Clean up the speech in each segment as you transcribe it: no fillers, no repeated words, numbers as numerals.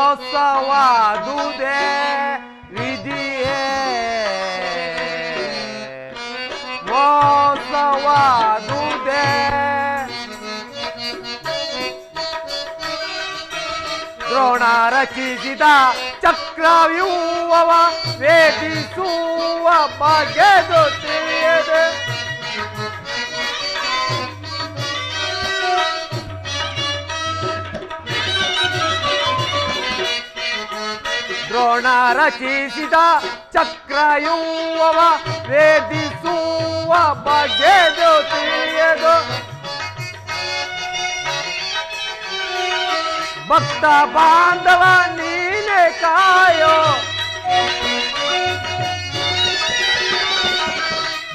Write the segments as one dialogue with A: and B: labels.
A: ಮೋಸವಾದುದೇ ವಿಧಿಯೇ ಮೋಸವಾದುದೇ ದ್ರೋಣ ರಚಿಸಿದ ಚಕ್ರವ್ಯೂಹವ ವೇದಿಸುವ ಬಗೆದು ತಿಳಿಯದೆ ದ್ರೋಣ ರಚಿಸಿದ ಚಕ್ರವ್ಯೂಹವ ವೇದಿಸುವ ಬಗೆದು ತಿಳಿಯದು ಭಕ್ತ ಬಾಂಧವ ನೀನೆ ಕಾಯೋ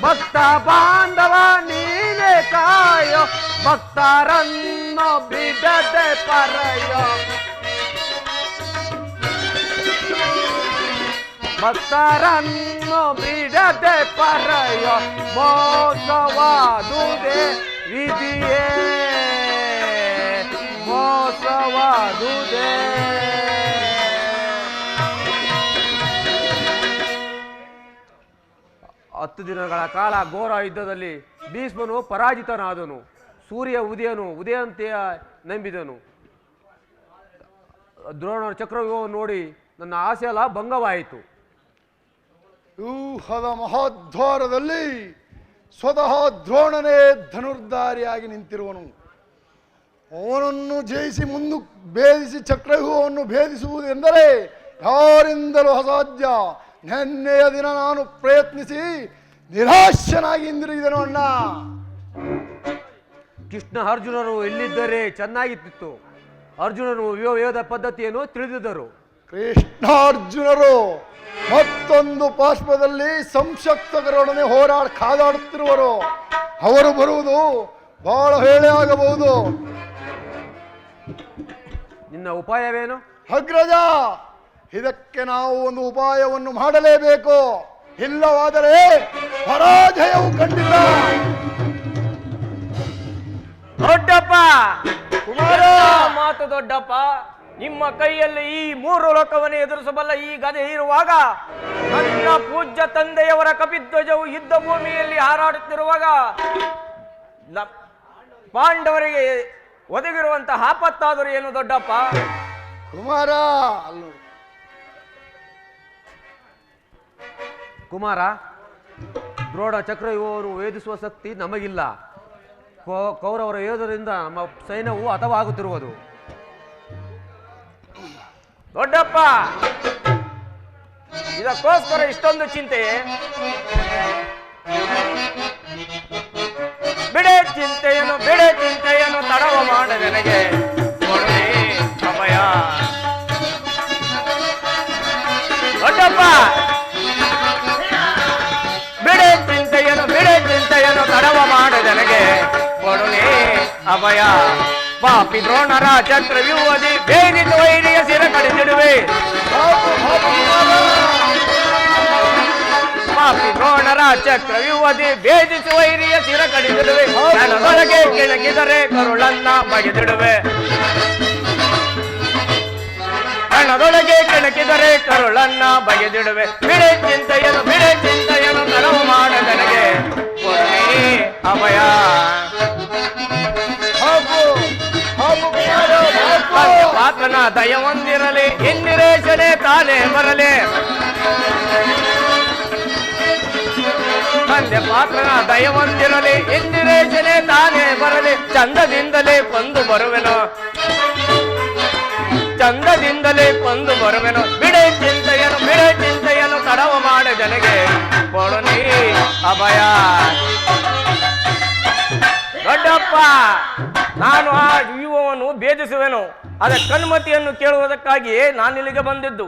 A: ಭಕ್ತ ಬಾಂಧವ ನೀನೆ ಕಾಯೋ ಭಕ್ತರನ್ನು ಬಿಡದೆ ಪರೆಯೋ ಭಕ್ತರನ್ನು ಬಿಡದೆ ಪರೆಯೋ ಮೋಸವಾದುದೇ ವಿಧಿಯೇ ಮೋಸವಾದುದೇ. ಹತ್ತು ದಿನಗಳ ಕಾಲ ಘೋರ ಯುದ್ಧದಲ್ಲಿ ಭೀಷ್ಮನು ಪರಾಜಿತನಾದನು. ಸೂರ್ಯ ಉದಯಂತೆಯ ನಂಬಿದನು. ದ್ರೋಣರ ಚಕ್ರವ್ಯೂಹವನ್ನು ನೋಡಿ ನನ್ನ ಆಸೆ ಎಲ್ಲ ಭಂಗವಾಯಿತು.
B: ವ್ಯೂಹದ ಮಹೋದ್ವಾರದಲ್ಲಿ ಸ್ವತಃ ದ್ರೋಣನೇ ಧನುರ್ಧಾರಿಯಾಗಿ ನಿಂತಿರುವನು. ಅವನನ್ನು ಜಯಿಸಿ ಭೇದಿಸಿ ಚಕ್ರವ್ಯೂಹವನ್ನು ಭೇದಿಸುವುದೆಂದರೆ ಯಾರಿಂದಲೂ ಅಸಾಧ್ಯ. ನೆನ್ನೆಯ ದಿನ ನಾನು ಪ್ರಯತ್ನಿಸಿ ನಿರಾಶನಾಗಿ ಹಿಂದಿರುಗಿದೆನು ಅಣ್ಣ.
A: ಕೃಷ್ಣ ಅರ್ಜುನರು ಎಲ್ಲಿದ್ದರೆ ಚೆನ್ನಾಗಿತ್ತು. ಅರ್ಜುನರು ವೇದ ಪದ್ಧತಿಯನ್ನು ತಿಳಿದಿದ್ದರು.
B: ಕೃಷ್ಣಾರ್ಜುನರು ಮತ್ತೊಂದು ಪಾರ್ಶ್ವದಲ್ಲಿ ಸಂಶಕ್ತಕರೊಡನೆ ಕಾದಾಡುತ್ತಿರುವರು. ಅವರು ಬರುವುದು ಬಹಳ ವೇಳೆ ಆಗಬಹುದು.
A: ನಿನ್ನ ಉಪಾಯವೇನು?
B: ಅಗ್ರಜ, ಇದಕ್ಕೆ ನಾವು ಒಂದು ಉಪಾಯವನ್ನು ಮಾಡಲೇಬೇಕು. ಇಲ್ಲವಾದರೆ ಪರಾಜಯವು ಖಂಡಿತ.
C: ದೊಡ್ಡಪ್ಪ
B: ಕುಮಾರ,
C: ಮಾತು ದೊಡ್ಡಪ್ಪ. ನಿಮ್ಮ ಕೈಯಲ್ಲಿ ಈ ಮೂರು ಲೋಕವನ್ನು ಎದುರಿಸಬಲ್ಲ ಈ ಗದೆ ಇರುವಾಗ, ನನ್ನ ಪೂಜ್ಯ ತಂದೆಯವರ ಕಪಿಧ್ವಜವು ಯುದ್ಧ ಭೂಮಿಯಲ್ಲಿ ಹಾರಾಡುತ್ತಿರುವಾಗ, ಪಾಂಡವರಿಗೆ ಒದಗಿರುವಂತಹ ಆಪತ್ತಾದರೂ ಏನು ದೊಡ್ಡಪ್ಪ?
A: ಕುಮಾರ, ದ್ರೋಣ ಚಕ್ರವ್ಯೂಹವನ್ನು ವೇದಿಸುವ ಶಕ್ತಿ ನಮಗಿಲ್ಲ. ಕೌರವರ ಯೋಧರಿಂದ ನಮ್ಮ ಸೈನ್ಯವು ಹತವಾಗುತ್ತಿರುವುದು.
C: ದೊಡ್ಡಪ್ಪ, ಇದಕ್ಕೋಸ್ಕರ ಇಷ್ಟೊಂದು ಚಿಂತೆ? ಬಿಡೆ ಚಿಂತೆಯನ್ನು ತಡವ ಮಾಡ ನನಗೆ ಕೊಡುವೆ ಅಭಯ. ದೊಡ್ಡಪ್ಪ, ಬಿಡೆ ಚಿಂತೆಯನ್ನು ತಡವ ಮಾಡ ನನಗೆ ಕೊಡುವೆ ಅಭಯ. ಪಾಪಿ ದ್ರೋಣರ ಚಕ್ರವ್ಯೂಹದಿ ಬೇರಿದ ವೈರಿಯ ಸಿರ ಕಡಿದಿಡುವೆ. ಪಾಪಿ ದ್ರೋಣರ ಚಕ್ರವ್ಯೂಹದಿ ಭೇದಿಸುವ ವೈರಿಯ ಸಿರ ಕಡಿದಿಡುವೆ. ನನದೊಳಗೆ ಕೆಳಗಿದರೆ ಕರುಳನ್ನ ಬಗೆದಿಡುವೆ. ಹಣದೊಳಗೆ ಕೆಣಕಿದರೆ ಕರುಳನ್ನ ಬಗೆದಿಡುವೆ. ಬಿಡೆ ಚಿಂತೆಯನ್ನು ತರವು ಮಾಡ ನನಗೆ ಅಭಯ. ಪಾತ್ರನ ದಯ ಹೊಂದಿರಲಿ, ಇಂದಿರೇಶನೇ ತಾನೇ ಬರಲಿ. ತಂದೆ ಪಾತ್ರನ ದಯ ಹೊಂದಿರಲಿ, ಇಂದಿರೇಶನೇ ತಾನೇ ಬರಲಿ. ಚಂದದಿಂದಲೇ ಕೊಂದು ಬರುವೆನು, ಚಂದದಿಂದಲೇ ಕೊಂದು ಬರುವೆನು. ಬಿಡೆ ಚಿಂತೆಯನ್ನು ತಡವ ಮಾಡ ಜನಗೆ ಕೊಡು ನೀ ಅಭಯ. ದೊಡ್ಡಪ್ಪ, ನಾನು ಆ ವ್ಯೂಹವನ್ನು ಭೇದಿಸುವೆನು. ಅದಕ್ಕೆ ಅನುಮತಿಯನ್ನು ಕೇಳುವುದಕ್ಕಾಗಿಯೇ ನಾನು ಇಲ್ಲಿಗೆ ಬಂದಿದ್ದು.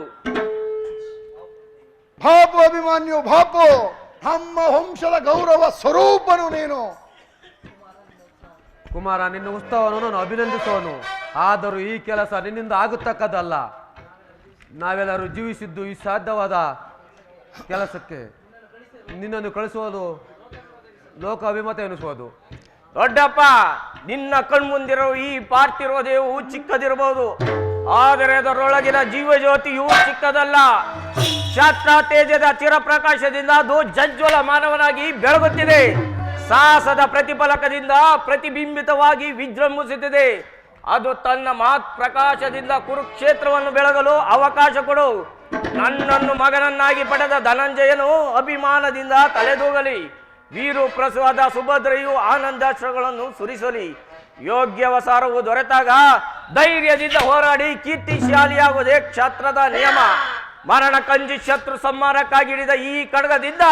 B: ಬಾಪು ಅಭಿಮಾನ್ಯು, ಬಾಪು, ನಮ್ಮ ವಂಶದ ಗೌರವ ಸ್ವರೂಪನು ನೀನು.
A: ಕುಮಾರ, ನಿನ್ನ ಉತ್ಸವವನ್ನು ನಾನು ಅಭಿನಂದಿಸುವನು. ಆದರೂ ಈ ಕೆಲಸ ನಿನ್ನಿಂದ ಆಗುತ್ತಕ್ಕದ್ದಲ್ಲ. ನಾವೆಲ್ಲರೂ ಜೀವಿಸಿದ್ದು ಈ ಸಾಧ್ಯವಾದ ಕೆಲಸಕ್ಕೆ. ನಿನ್ನನ್ನು ಕಳಿಸುವುದು ಲೋಕ ಅಭಿಮತ ಎನಿಸುವುದು.
C: ದೊಡ್ಡಪ್ಪ, ನಿನ್ನ ಕಣ್ಮುಂದಿರೋ ಈ ಪಾರ್ಥಿರುವ ದೇಹವು ಚಿಕ್ಕದಿರಬಹುದು, ಆದರೆ ಅದರೊಳಗಿನ ಜೀವಜ್ಯೋತಿಯು ಚಿಕ್ಕದಲ್ಲ. ಕ್ಷಾತ್ರ ತೇಜದ ಚಿರಪ್ರಕಾಶದಿಂದ ಅದು ಜಜ್ವಲ ಮಾನವನಾಗಿ ಬೆಳಗುತ್ತಿದೆ. ಸಾಹಸದ ಪ್ರತಿಫಲಕದಿಂದ ಪ್ರತಿಬಿಂಬಿತವಾಗಿ ವಿಜೃಂಭಿಸುತ್ತಿದೆ. ಅದು ತನ್ನ ಮಹತ್ ಪ್ರಕಾಶದಿಂದ ಕುರುಕ್ಷೇತ್ರವನ್ನು ಬೆಳಗಲು ಅವಕಾಶ ಕೊಡು. ನನ್ನನ್ನು ಮಗನನ್ನಾಗಿ ಪಡೆದ ಧನಂಜಯನು ಅಭಿಮಾನದಿಂದ ತಲೆದೂಗಲಿ. ವೀರು ಪ್ರಸವಾದ ಸುಭದ್ರೆಯು ಆನಂದಾಶ್ರಗಳನ್ನು ಸುರಿಸಲಿ. ಯೋಗ್ಯವಸಾರವು ದೊರೆತಾಗ ಧೈರ್ಯದಿಂದ ಹೋರಾಡಿ ಕೀರ್ತಿಶಾಲಿಯಾಗುವುದೇ ಕ್ಷಾತ್ರದ ನಿಯಮ. ಮರಣ ಕಂಜಿ ಶತ್ರು ಸಂಹಾರಕ್ಕಾಗಿಡಿದ ಈ ಖಡ್ಗದಿಂದ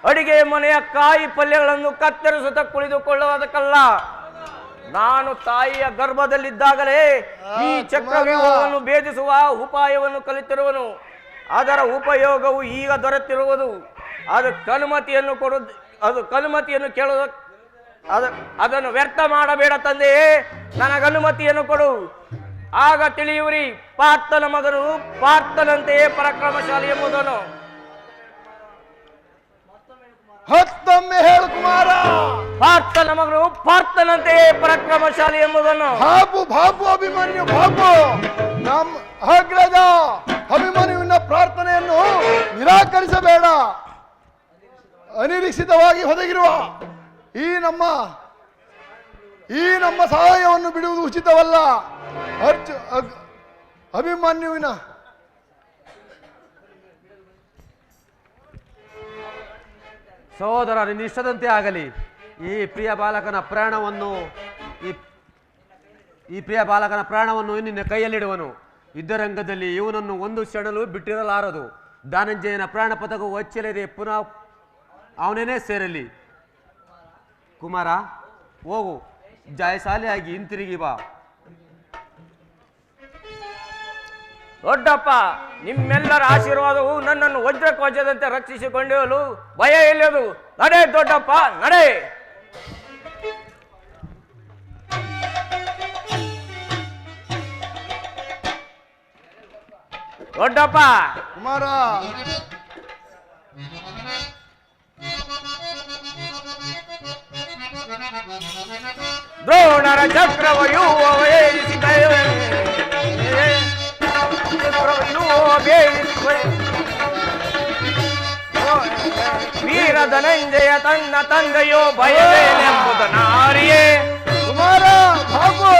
C: ಅಡಿಗೆ ಮನೆಯ ಕಾಯಿ ಪಲ್ಯಗಳನ್ನು ಕತ್ತರಿಸುತ್ತಾ ಕುಳಿತುಕೊಳ್ಳುವುದಕ್ಕಲ್ಲ. ನಾನು ತಾಯಿಯ ಗರ್ಭದಲ್ಲಿದ್ದಾಗಲೇ ಈ ಚಕ್ರವ್ಯೂಹವನ್ನು ಭೇದಿಸುವ ಉಪಾಯವನ್ನು ಕಲಿತಿರುವನು. ಅದರ ಉಪಯೋಗವು ಈಗ ದೊರೆತಿರುವುದು. ಅನುಮತಿಯನ್ನು ಕೇಳುವ ಅದನ್ನು ವ್ಯರ್ಥ ಮಾಡಬೇಡ ತಂದೆಯೇ, ನನಗನುಮತಿಯನ್ನು ಕೊಡು. ಆಗ ತಿಳಿಯುವಿರಿ ಪಾರ್ಥನ ಮಗನು ಪಾರ್ಥನಂತೆಯೇ ಪರಾಕ್ರಮಶಾಲಿ ಎಂಬುದನ್ನು.
B: ಮತ್ತೊಮ್ಮೆ ಹೇಳು ಕುಮಾರ.
C: ಪಾರ್ಥನ ಮಗನು ಪಾರ್ಥನಂತೆಯೇ ಪರಾಕ್ರಮಶಾಲಿ ಎಂಬುದನ್ನು.
B: ಬಾಬು ಅಭಿಮನ್ಯು ಬಾಬು, ನಮ್ಮ ಅಗ್ರಜ ಅಭಿಮನ್ಯುವಿನ ಪ್ರಾರ್ಥನೆಯನ್ನು ನಿರಾಕರಿಸಬೇಡ. ಅನಿರೀಕ್ಷಿತವಾಗಿ ಒದಗಿರುವ ಈ ನಮ್ಮ ಸಹಾಯವನ್ನು ಬಿಡುವುದು ಉಚಿತವಲ್ಲ. ಅಭಿಮನ್ಯುವಿನ
A: ಸಹೋದರ, ನಿನ್ನ ಇಷ್ಟದಂತೆ ಆಗಲಿ. ಈ ಪ್ರಿಯ ಬಾಲಕನ ಪ್ರಾಣವನ್ನು ನಿನ್ನ ಕೈಯಲ್ಲಿಡುವನು. ಯುದ್ಧರಂಗದಲ್ಲಿ ಇವನನ್ನು ಒಂದು ಕ್ಷಣಲು ಬಿಟ್ಟಿರಲಾರದು. ಧನಂಜಯನ ಪ್ರಾಣ ಪದಕವು ಅಚ್ಚಲಿದೆ, ಪುನಃ ಅವನೇನೇ ಸೇರಲಿ. ಕುಮಾರ, ಹೋಗು, ಜಯಶಾಲಿಯಾಗಿ ಹಿಂತಿರುಗಿ ಬಾ.
C: ದೊಡ್ಡಪ್ಪ, ನಿಮ್ಮೆಲ್ಲರ ಆಶೀರ್ವಾದವು ನನ್ನನ್ನು ವಜ್ರಕವಚದಂತೆ ರಕ್ಷಿಸಿಕೊಂಡೇಳು. ಭಯ ಎಲ್ಲಿಯದು? ನಡೆ ದೊಡ್ಡಪ್ಪ, ನಡೆ. ದೊಡ್ಡಪ್ಪ
B: ಕುಮಾರ,
C: ದ್ರೋಣರ ಚಕ್ರವಯೂ ವೀರ ಧನಂಜಯ ತನ್ನ ತಂದೆಯೋ ಭಯವೇನೆಂಬುದು ನಾರಿಯೇ.
B: ಕುಮಾರ ಬಾಬು,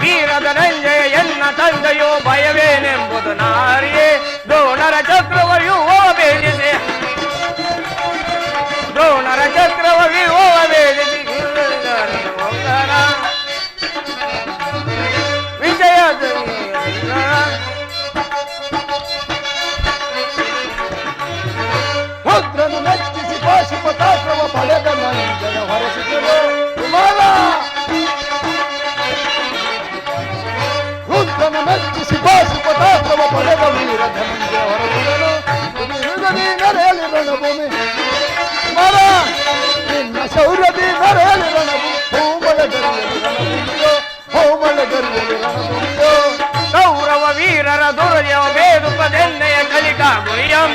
C: ವೀರ ಧನಂಜಯ ಎನ್ನ ತಂದೆಯೋ ಭಯವೇನೆಂಬುದು ನಾರಿಯೇ. ದ್ರೋಣರ ಚಕ್ರವಯೂ ಭೇದಿಸಿ, ದ್ರೋಣರ ಚಕ್ರವಯೂ ಭೇದಿಸಿ ವಿಜಯ
B: ರುದ್ರನು ಮೆಚ್ಚಿಸಿ ಪಾಶುಪತಾಶ್ರಮ ಪಡೆದ ನಂಜಯ ಹೊರಸಿದರು. ಕುಮಾರ, ರುದ್ರನು ಮೆಚ್ಚಿಸಿ ಪಾಶುಪತಾಶ್ರಮ ಪಡೆದ ವೀರ ಧನಂಜಯ ಹೊರಸಿದರು. ನರೇಲಿ ರಣಭೂಮಿ ಕುಮಾರ, ನಿನ್ನ ಶೌರ್ಯದಿ ನರೇಲಿ ರಣಭೂಮಿ. ಹೌಮಳ ಗರಿಯಲಿ ರಣಭೂಮಿಯೋ, ಹೌಮಳ ಗರಿಯಲಿ ರಣಭೂಮಿಯೋ.
C: ಕೌರವ ವೀರರ ದುರ್ಯವ ಬೇದುಪದೆನ್ನೆಯ ಕಲಿಕಾ ಗುರಿಯಂ.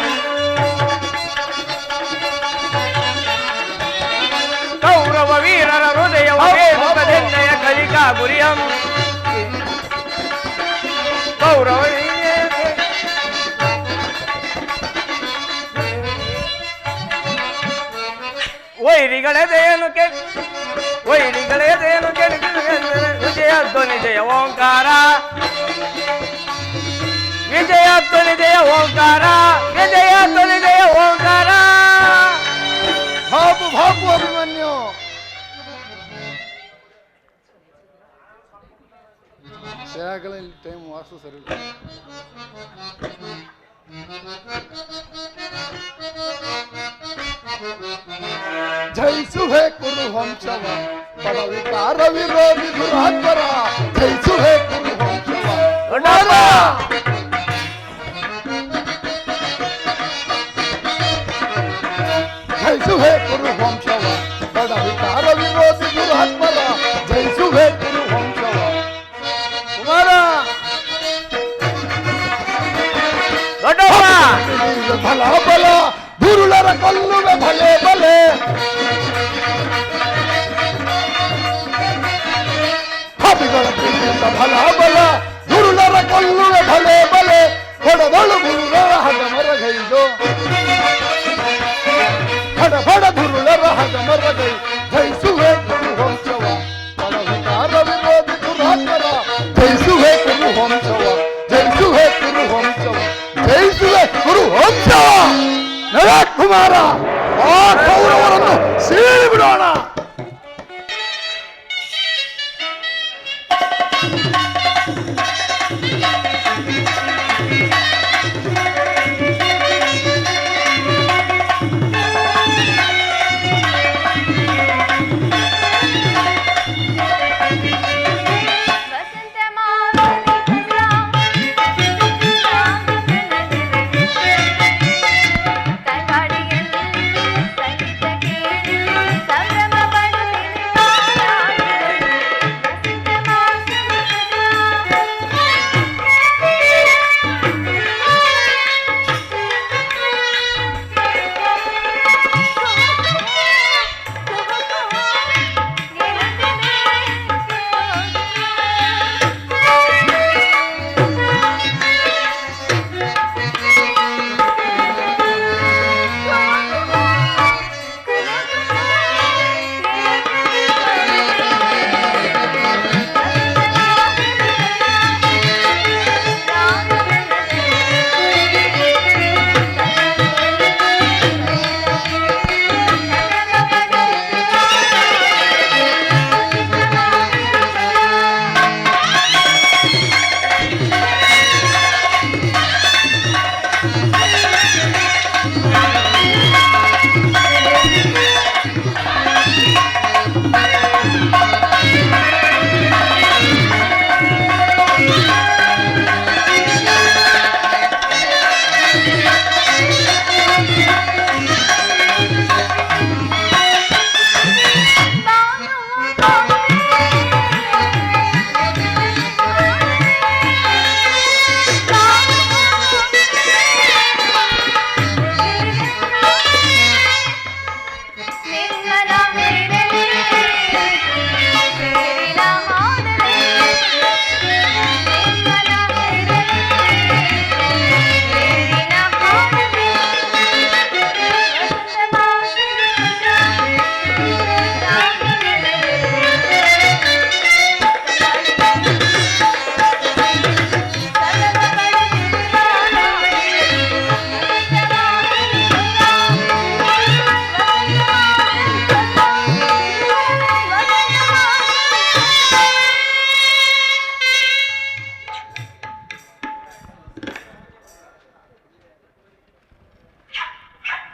C: ಕೌರವ ವೀರರ ಹೃದಯವ ಬೇದುಪದೆನ್ನೆಯ ಕಲಿಕಾ ಗುರಿಯಂ. ಕೌರವ ವೈರಿಗಳೆದೇನು ಕೆಳಿ ವಿಜಯ ಧ್ವನಿ ಜಯ ಓಂಕಾರ, ವಿಜಯ ಧ್ವನಿ ಜಯ ಓಂಕಾರ, ವಿಜಯ ಧ್ವನಿ ಜಯ ಓಂಕಾರ.
B: ಬಾಬು ಅಭಿಮನ್ಯು, ಶಾಲೆಗಳಲ್ಲಿ ಟೈಮ್ ವಾಸ್ತು ಸರಿ. ಜಯಿಸುವೆ ಕುರು ವಂಶವ ಪಡವಿಕಾರ ವಿರೋಧಿ ದುರಾತ್ಮರ. ಜಯಿಸುವೆ ಕುರು ವಂಶವ. ಜಯಿಸುವೆ ಕುರು ವಂಶವ ಪಡವಿಕಾರ ವಿರೋಧಿ ದುರಾತ್ಮರ. ಜಯಿಸುವೆ ಕುರು ವಂಶವ. ಕುಮಾರ, ಬಲ ಬಲ ದುರುಳರ ಕೊಲ್ಲುವೆ ಭಲೆ ಬಲೆ. ಆ ಕೌರವರನ್ನು ಸೀಳಿ ಬಿಡೋಣ.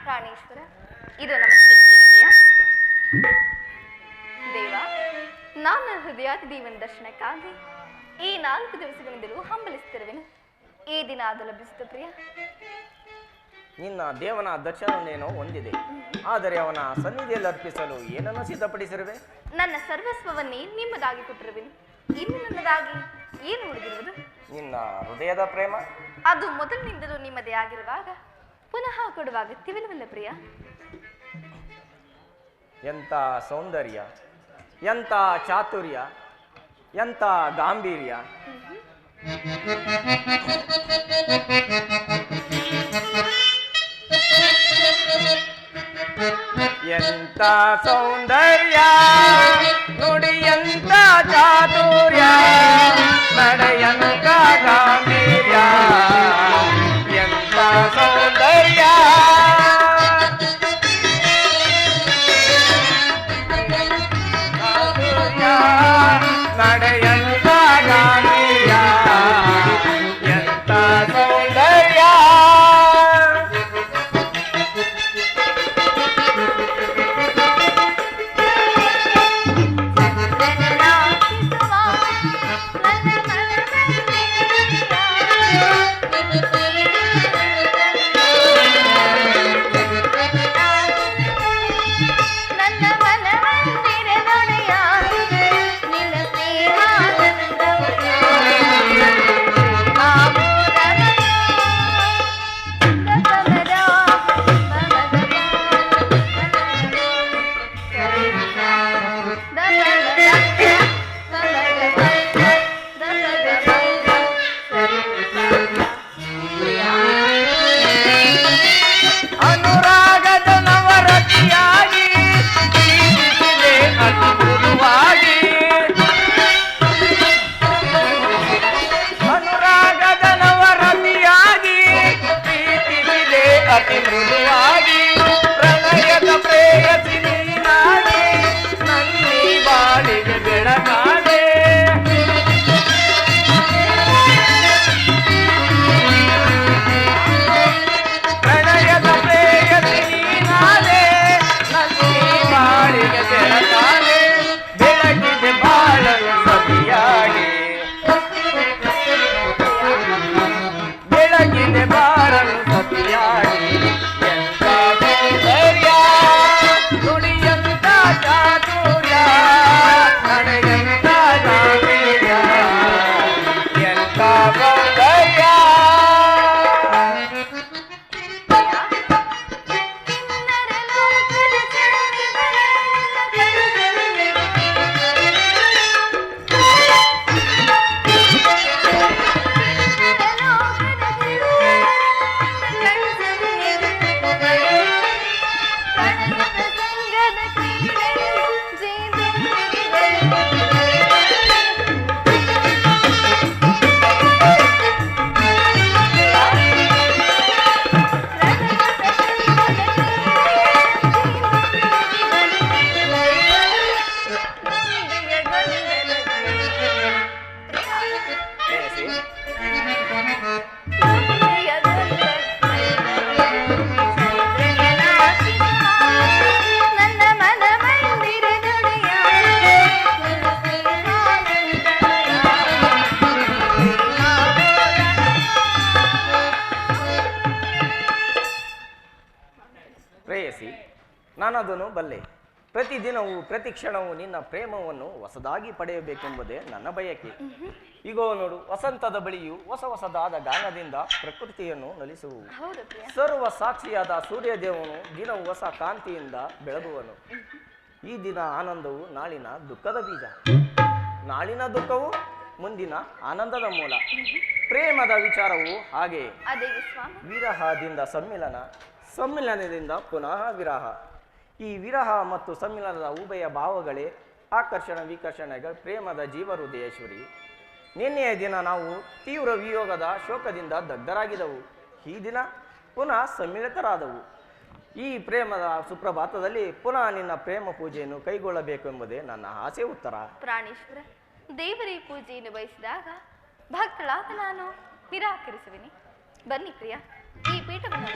D: ಪ್ರಾಣೇಶ್ವರ, ಇದು ನಮಸ್ಕರಿಸುತ್ತೇನೆ ಪ್ರಿಯ ದೇವ. ನನ್ನ ಹೃದಯಾತಿ ದೇವನ ದರ್ಶನಕ್ಕಾಗಿ ಈ 4 ದಿವಸಗಳಿಂದಲೂ ಹಂಬಲಿಸುತ್ತಿರುವೆನು. ಈ ದಿನ ಅದು ಲಭಿಸಿತು ಪ್ರಿಯ.
C: ನಿನ್ನ ದೇವನ ದರ್ಶನವೇನೋ ಹೊಂದಿದೆ, ಆದರೆ ಅವನ ಸನ್ನಿಧಿಯಲ್ಲಿ ಅರ್ಪಿಸಲು ಏನನ್ನು ಸಿದ್ಧಪಡಿಸಿರುವೆ?
D: ನನ್ನ ಸರ್ವಸ್ವವನ್ನೇ ನಿಮ್ಮದಾಗಿ ಕೊಟ್ಟಿರುವೆನು. ಇನ್ನು ನನ್ನದಾಗಿ ಏನು ಉಳಿದಿರುವುದು?
C: ನಿನ್ನ ಹೃದಯದ ಪ್ರೇಮ
D: ಅದು ಮೊದಲಿನಿಂದಲೂ ನಿಮ್ಮದೇ ಆಗಿರುವಾಗ ಪುನಃ ಕೊಡುವ ಅಗತ್ಯವಿಲ್ಲವಲ್ಲ ಪ್ರಿಯ?
C: ಎಂಥ ಸೌಂದರ್ಯ, ಎಂಥ ಚಾತುರ್ಯ, ಎಂಥ ಗಾಂಭೀರ್ಯ! ಎಂಥ ಸೌಂದರ್ಯ, ನುಡಿ ಎಂಥ ಚಾತುರ್ಯ, ನಡೆಯಂಥ ಗಾಂಭೀರ್ಯ, ಎಂಥ ಸೌಂದರ್ಯ, ನಡೆಯಂಥ ಗಾಂಭೀರ್ಯ, ಎಂಥ ಸೌಂದರ್ಯ!
D: ನನ್ನ
C: ಪ್ರೇಯಸಿ, ನಾನದನ್ನು ಬಲ್ಲೆ. ಪ್ರತಿದಿನವೂ ಪ್ರತಿ ಕ್ಷಣವೂ ನಿನ್ನ ಪ್ರೇಮವನ್ನು ಹೊಸದಾಗಿ ಪಡೆಯಬೇಕೆಂಬುದೇ ನನ್ನ ಬಯಕೆ. ಈಗೋ ನೋಡು, ವಸಂತದ ಬಳಿಯು ಹೊಸ ಹೊಸದಾದ ಗಾನದಿಂದ ಪ್ರಕೃತಿಯನ್ನು ನಲಿಸುವು.
D: ಹೌದು ಪ್ರಿಯ.
C: ಸರ್ವ ಸಾಕ್ಷಿಯಾದ ಸೂರ್ಯದೇವನು ದಿನವು ಹೊಸ ಕಾಂತಿಯಿಂದ ಬೆಳಗುವನು. ಈ ದಿನ ಆನಂದವು ನಾಳಿನ ದುಃಖದ ಬೀಜ, ನಾಳಿನ ದುಃಖವು ಮುಂದಿನ ಆನಂದದ ಮೂಲ. ಪ್ರೇಮದ ವಿಚಾರವು ಹಾಗೆ.
D: ಅದೇ ಸ್ವಾಮಿ.
C: ವಿರಹದಿಂದ ಸಮ್ಮಿಲನ, ಸಮ್ಮಿಲನದಿಂದ ಪುನಃ ವಿರಹ. ಈ ವಿರಹ ಮತ್ತು ಸಮ್ಮಿಲನದ ಉಭಯ ಭಾವಗಳೇ ಆಕರ್ಷಣ ವಿಕರ್ಷಣೆಗಳ ಪ್ರೇಮದ ಜೀವ ಹೃದಯೇಶ್ವರಿ. ನಿನ್ನೆಯ ದಿನ ನಾವು ತೀವ್ರ ವಿಯೋಗದ ಶೋಕದಿಂದ ದಗ್ಧರಾಗಿದ್ದೆವು. ಈ ದಿನ ಪುನಃ ಸಮ್ಮಿಳಿತರಾದವು. ಈ ಪ್ರೇಮದ ಸುಪ್ರಭಾತದಲ್ಲಿ ಪುನಃ ನಿನ್ನ ಪ್ರೇಮ ಪೂಜೆಯನ್ನು ಕೈಗೊಳ್ಳಬೇಕೆಂಬುದೇ ನನ್ನ ಆಸೆ ಉತ್ತರ.
D: ಪ್ರಾಣೇಶ್ವರ, ದೇವರ ಈ ಪೂಜೆಯನ್ನು ಬಯಸಿದಾಗ ಭಕ್ತಳಾದ ನಾನು ನಿರಾಕರಿಸುವಿನಿ. ಬನ್ನಿ ಪ್ರಿಯ, ಈ ಪೀಠವನ್ನು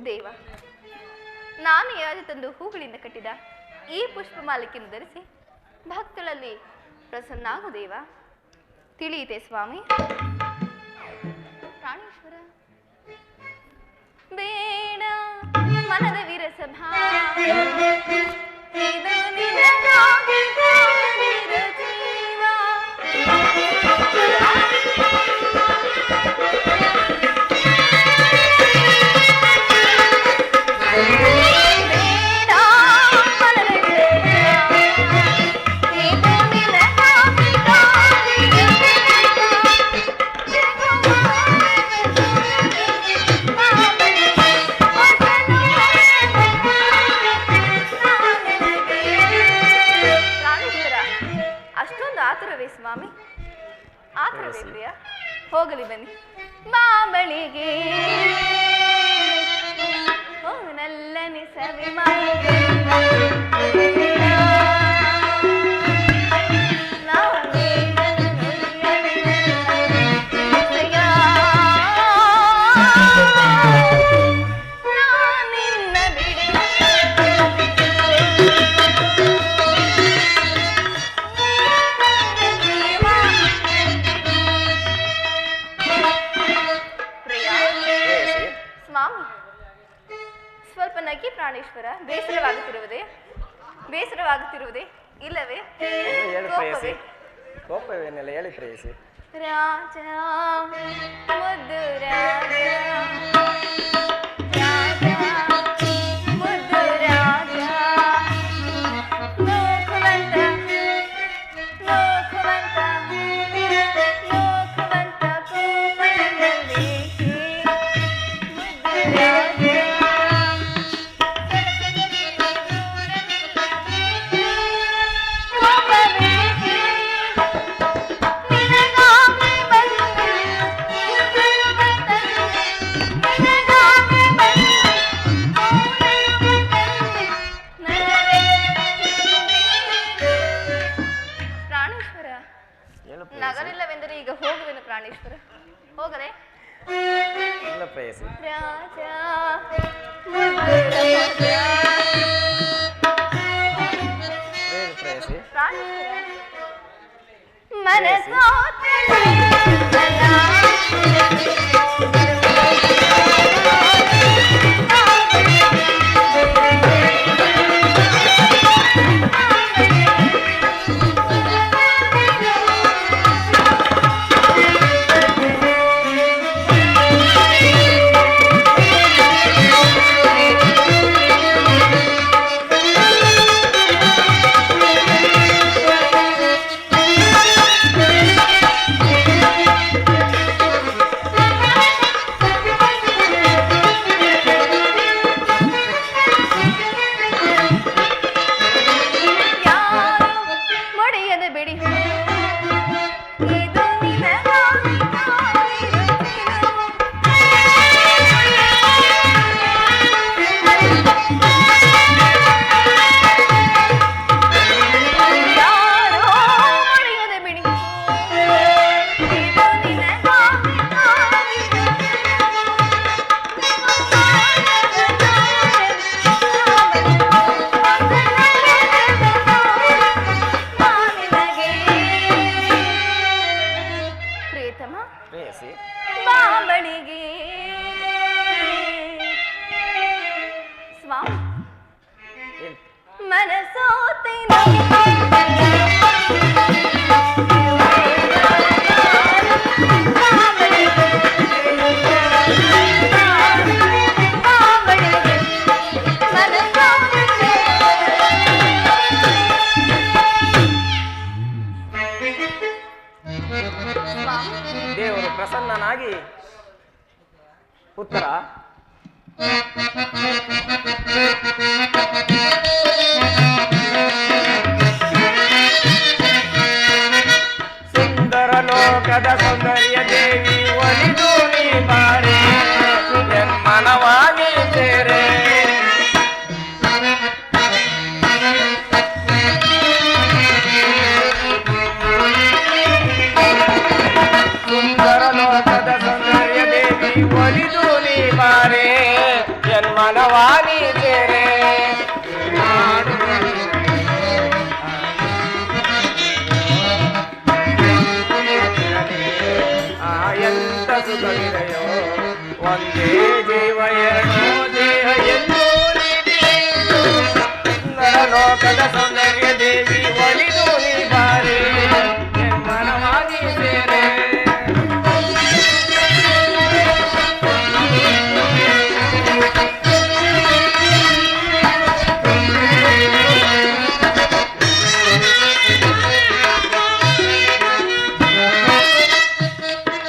D: ದೇವ, ನಾನು ಯಾರು ತಂದು ಹೂಗಳಿಂದ ಕಟ್ಟಿದ ಈ ಪುಷ್ಪ ಮಾಲಿಕೆಯನ್ನು ಧರಿಸಿ ಭಕ್ತಳಲ್ಲಿ ಪ್ರಸನ್ನಾಗು ದೇವ. ತಿಳಿಯಿತೆ ಸ್ವಾಮಿ. ಪ್ರಾಣೇಶ್ವರ, ಬೇಡ ಮನದ ವಿರಸಭಾ, ಇದು ನಿನಗಾಗಿ ಕಾದಿರ ಜೀವ. ಸ್ವಾಮಿ, ಆತರವೇ ಪ್ರಿಯ? ಹೋಗಲಿ ಬನ್ನಿ. ಮಾಮಳಿಗೆ ನಲ್ಲನೆ ಸವಿ ಪ್ರಾಣೇಶ್ವರ. ಬೇಸರವಾಗುತ್ತಿರುವುದೇ ಇಲ್ಲವೇ?
C: ಕೋಪವೇನೆಲ್ಲ ಹೇಳಿ ಪ್ರೇಯಸಿ.
D: ರಾಜ ಮುದ್ದು ರಾಜ, ರಾಜ ಮುದ್ದು ರಾಜ, ಲೋಕವಂತ ಲೋಕವಂತ ಲೋಕವಂತ ಕೋಪದಲ್ಲಿ ಮುದ್ದು ರಾಜ. ನಗರಿಲ್ಲವೆಂದರೆ ಈಗ ಹೋಗುವೆನು ಪ್ರಾಣೇಶ್ವರ. ಹೋಗದೆ
C: ಇಲ್ಲ ಪ್ರೇಯಸಿ.
D: ರಾಜ
C: ಪ್ರೇಯಸಿ,
D: ಮನಸ್ಸೋ ಪ್ರಿಯತಮ
C: ಪ್ರೇಯಸಿ
D: ಬಾಬಳಿಗೆ ಸ್ವಾಮಿ
C: ಹೇಳಿ.
D: ಮನಸೋತಿನ
C: ದೇವರು ಪ್ರಸನ್ನನಾಗಿ ಉತ್ತರ ಸುಂದರ ಲೋಕದ ಸೌಂದರ್ಯ ದೇವಿ ಒಲಿದು ನೀ ಬಾರೆ ಮನವಾಗಿ ಸೇರೆ ಸುಂದರ ಲೋಕದ ಸೌಂದರ್ಯ ದೇವಿ ಒಲಿದು ನೀ ಬಾರೆ ಜನ್ಮನವಾನಿ ಸೇರೆ ಎಂತ ಸುಖವಿದೆಯೋ ಒಂದೇ ಜೀವ ಎರಡೋ ದೇಹ ಎಂದು ಸುಂದರ ಲೋಕದ ಸೌಂದರ್ಯ ದೇವಿ ಒಲಿದು ನೀ ಬಾರೆ ಜನ್ಮನವಾನಿ ಸೇರೆ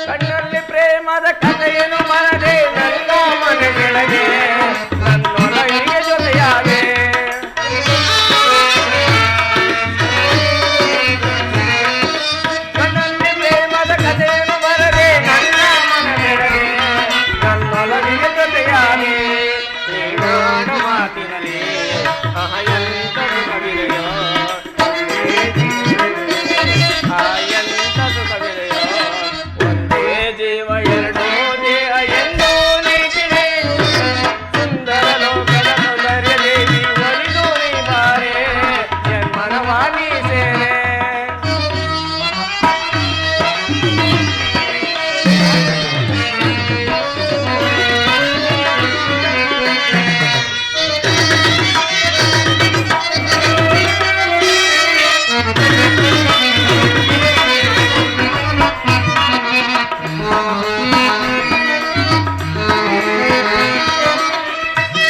C: ಕಣ್ಣಲ್ಲಿ ಪ್ರೇಮದ ಕಥೆಯನ್ನು ಮರದೆ ನನ್ನ ಮನೆಗಳಿಗೆ ನನ್ನೊಳಗೆ ಜೊತೆಯಾಗೆ ಕಣ್ಣಲ್ಲಿ ಪ್ರೇಮದ ಕಥೆಯನ್ನು ಮರದೆ ನನ್ನ ಮನೆಗಳಿಗೆ ನನ್ನೊಳಗೆ ಜೊತೆಯಾಗೆ ನೀನಾಡ ಮಾತಿನಲ್ಲಿ ಎಂತ ಸುಖವಿದೆಯೋ ಎಂತ ಸುಖವಿದೆಯೋ ಒಂದೇ ಜೀವ ಎರಡೋ ದೇಹ ಎಂದು ನೀತಿದೆ ಸುಂದರ ಲೋಕದ ಸೌಂದರ್ಯ ದೇವಿ ಒಲಿದು ನೀ ಬಾರೆ ಜನ್ಮನವಾನಿ ಸೇರೆ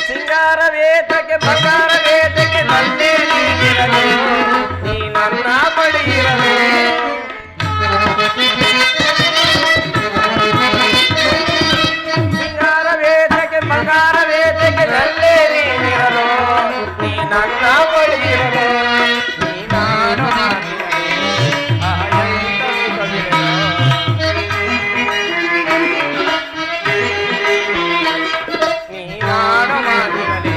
C: ಸಿಂಗಾರ ವೇದಕ್ಕೆ ಬಂಗಾರ ವೇದಕ್ಕೆ ನನ್ನೇ ನೀಡಿರಲು ನೀ ನನ್ನ ಬಳಿ ಇರಲು ಸಿಂಗಾರ ವೇದಕ್ಕೆ ಬಂಗಾರ ವೇದಕ್ಕೆ ನನ್ನೇ ನೀಡಿರಲು ನೀ ನನ್ನ ಬಳಿ ಇರಲು ನೀ ನಾನು ನೀನಾಡ ಮಾತಿನಲ್ಲಿ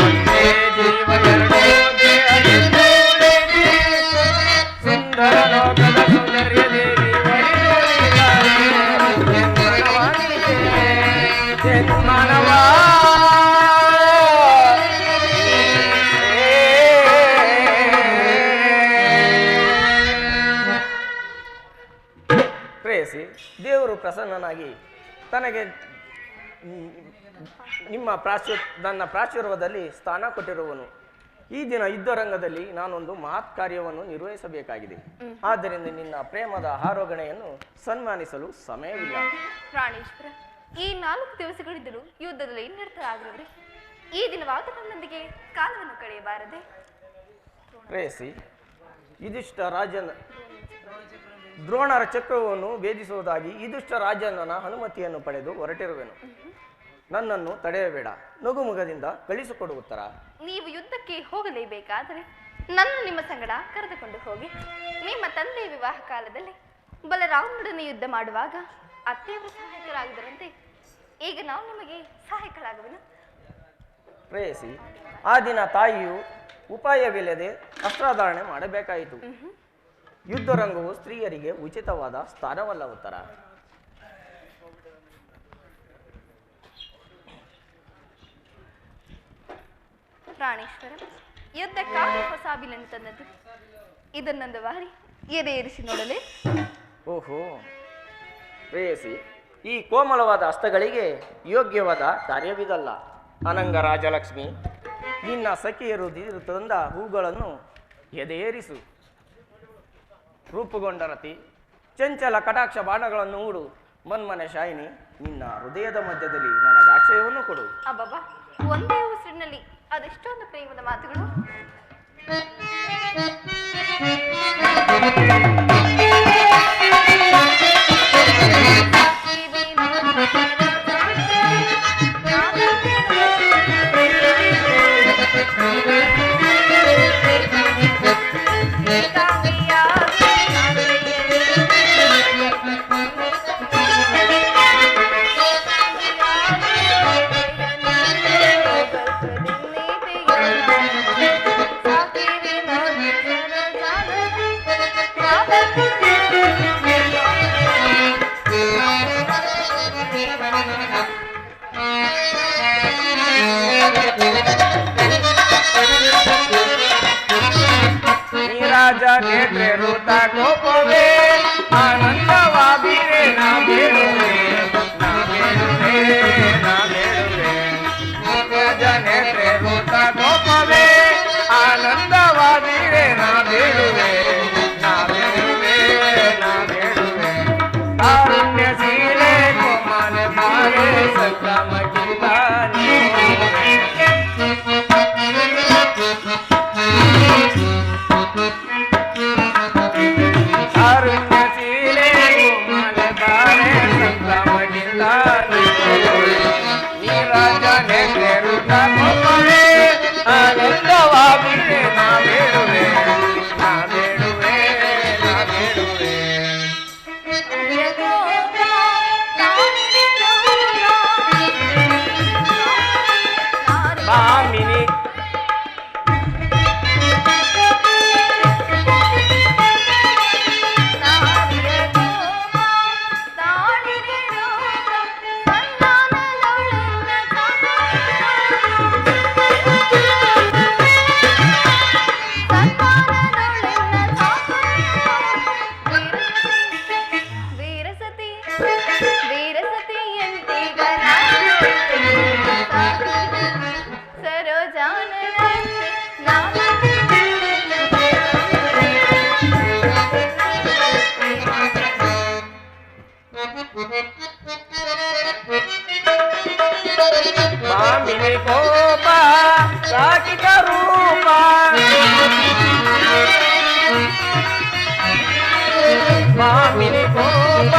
C: ಒಂದೇ ಜೀವ ಎರಡೋ ದೇಹ ಎಂದು ಉಳಿದಿ. ಸುಂದರ ಲೋಕದ ಸೌಂದರ್ಯ ದೇವಿ ಒಲಿದು ನೀ ಬಾರೆ ಜನ್ಮನವಾನಿ ಸೇರೆ ಜನ್ಮನವಾ ಪ್ರೇಯಸಿ ದೇವರು ಪ್ರಸನ್ನನಾಗಿ ತನಗೆ ನನ್ನ ಪ್ರಾಚುರ್ಯದಲ್ಲಿ ಸ್ಥಾನ ಕೊಟ್ಟಿರುವನು. ಈ ದಿನ ಯುದ್ಧರಂಗದಲ್ಲಿ ನಾನೊಂದು ಮಹತ್ ಕಾರ್ಯವನ್ನು ನಿರ್ವಹಿಸಬೇಕಾಗಿದೆ. ಆದ್ದರಿಂದ ನಿನ್ನ ಪ್ರೇಮದ ಆರೋಗಣೆಯನ್ನು ಸನ್ಮಾನಿಸಲು ಸಮಯವಿಲ್ಲ.
D: ಪ್ರಾಣೇಶ್ವರ, ಈ 4 ದಿವಸಗಳಿದ್ದರೂ ಯುದ್ಧದಲ್ಲಿ ನಿರತರಾಗಿರುವರೆ ಈ ದಿನವಾದ ನನ್ನೊಂದಿಗೆ ಕಾಲವನ್ನು ಕಳೆಯಬಾರದೆ?
C: ಪ್ರೇಯಸಿ, ಯುಧಿಷ್ಠ ರಾಜನ ದ್ರೋಣರ ಚಕ್ರವನ್ನು ಭೇದಿಸುವುದಾಗಿ ಯುಧಿಷ್ಠ ರಾಜನ ಅನುಮತಿಯನ್ನು ಪಡೆದು ಹೊರಟಿರುವೆನು. ನನ್ನನ್ನು ತಡೆಯಬೇಡ, ನಗುಮುಗದಿಂದ ಕಳಿಸಿಕೊಡು ಉತ್ತರ.
D: ನೀವು ಯುದ್ಧಕ್ಕೆ ಹೋಗಲೇಬೇಕಾದರೆ ನನ್ನ ನಿಮ್ಮ ಸಂಗಡ ಕರೆದುಕೊಂಡು ಹೋಗಿ. ನಿಮ್ಮ ತಂದೆಯ ವಿವಾಹ ಕಾಲದಲ್ಲಿ ಬಲರಾಮನೊಡನೆ ಯುದ್ಧ ಮಾಡುವಾಗ ಅತ್ತೆಯವರು ಸಹಾಯಕರಾಗಿದ್ದರಂತೆ. ಈಗ ನಾವು ನಿಮಗೆ ಸಹಾಯಕರಾಗುವೆನು.
C: ಪ್ರೇಯಸಿ, ಆ ದಿನ ತಾಯಿಯು ಉಪಾಯವಿಲ್ಲದೆ ಅಸ್ತ್ರಧಾರಣೆ ಮಾಡಬೇಕಾಯಿತು. ಯುದ್ಧರಂಗವು ಸ್ತ್ರೀಯರಿಗೆ ಉಚಿತವಾದ ಸ್ಥಾನವಲ್ಲ ಉತ್ತರ.
D: ಪ್ರಾಣೇಶ್ವರ, ಯುದ್ಧಕ್ಕಾಗಿ ಹೊಸ ಬಿಲ್ಲನ್ನು ತಂದದ್ದು. ಇದನ್ನೊಂದು ಬಾರಿ ಎದೆ ಇರಿಸಿ ನೋಡಲೇ?
C: ಓಹೋ ಪ್ರೇಯಸಿ, ಈ ಕೋಮಲವಾದ ಹಸ್ತಗಳಿಗೆ ಯೋಗ್ಯವಾದ ಕಾರ್ಯವಿದಲ್ಲ. ಅನಂಗ ರಾಜಲಕ್ಷ್ಮಿ, ನಿನ್ನ ಸಖಿಯರು ತಂದ ಹೂಗಳನ್ನು ಎದೆಯೇರಿಸು. ರೂಪುಗೊಂಡ ರತಿ, ಚಂಚಲ ಕಟಾಕ್ಷ ಬಾಣಗಳನ್ನು ಹೂಡು. ಮನ್ಮನೆ ಶಾಯಿನಿ, ನಿನ್ನ ಹೃದಯದ ಮಧ್ಯದಲ್ಲಿ ನನಗೆ ಆಶ್ರಯವನ್ನು ಕೊಡು.
D: ಅಬ್ಬಬ್ಬಾ, ಒಂದೇ ಉಸಿರಿನಲ್ಲಿ ಅದೆಷ್ಟೊಂದು ಪ್ರೇಮದ ಮಾತುಗಳು.
C: ನೇತ್ರೆ ಋತ ಗೋಪವೇ ಆನಂದವಾದಿರೆ ನಾ ಬೇಡುವೆ ನಾ ಬೇಡುವೆ ನಾ ಬೇಡುವೆ. ನೇತ್ರೆ ಋತ ಗೋಪವೇ ಆನಂದವಾದಿರೆ ನಾ ಬೇಡುವೆ ನಾ ಬೇಡುವೆ ನಾ ಬೇಡುವೆ. ಕಾರುಣ್ಯ ಸೀಲೆ ಕೊಮ್ಮನೆ ಬಾರೆ ಸಂಗಮ ಕಿಂತಾನಿ ಕಾರುಣ್ಯಶೀಲೆ ಕೋಮಲ ಬಾರೆ ಸಂಗಮ ಕಿಂತಾನಿ ನೀರಾಜ ನೇತ್ರೆ ಋತ ಗೋಪವೇ ಆನಂದವಾದಿರೆ ನಾ ಬೇಡುವೆ ನಾ ಬೇಡುವೆ ನಾ ಬೇಡುವೆ. ಭಾಮಿನಿ ಮಾಮಿನಿ ಕೋಪ ಸಾಕಿದ ರೂಪ ಮಾಮಿನಿ ಕೋಪ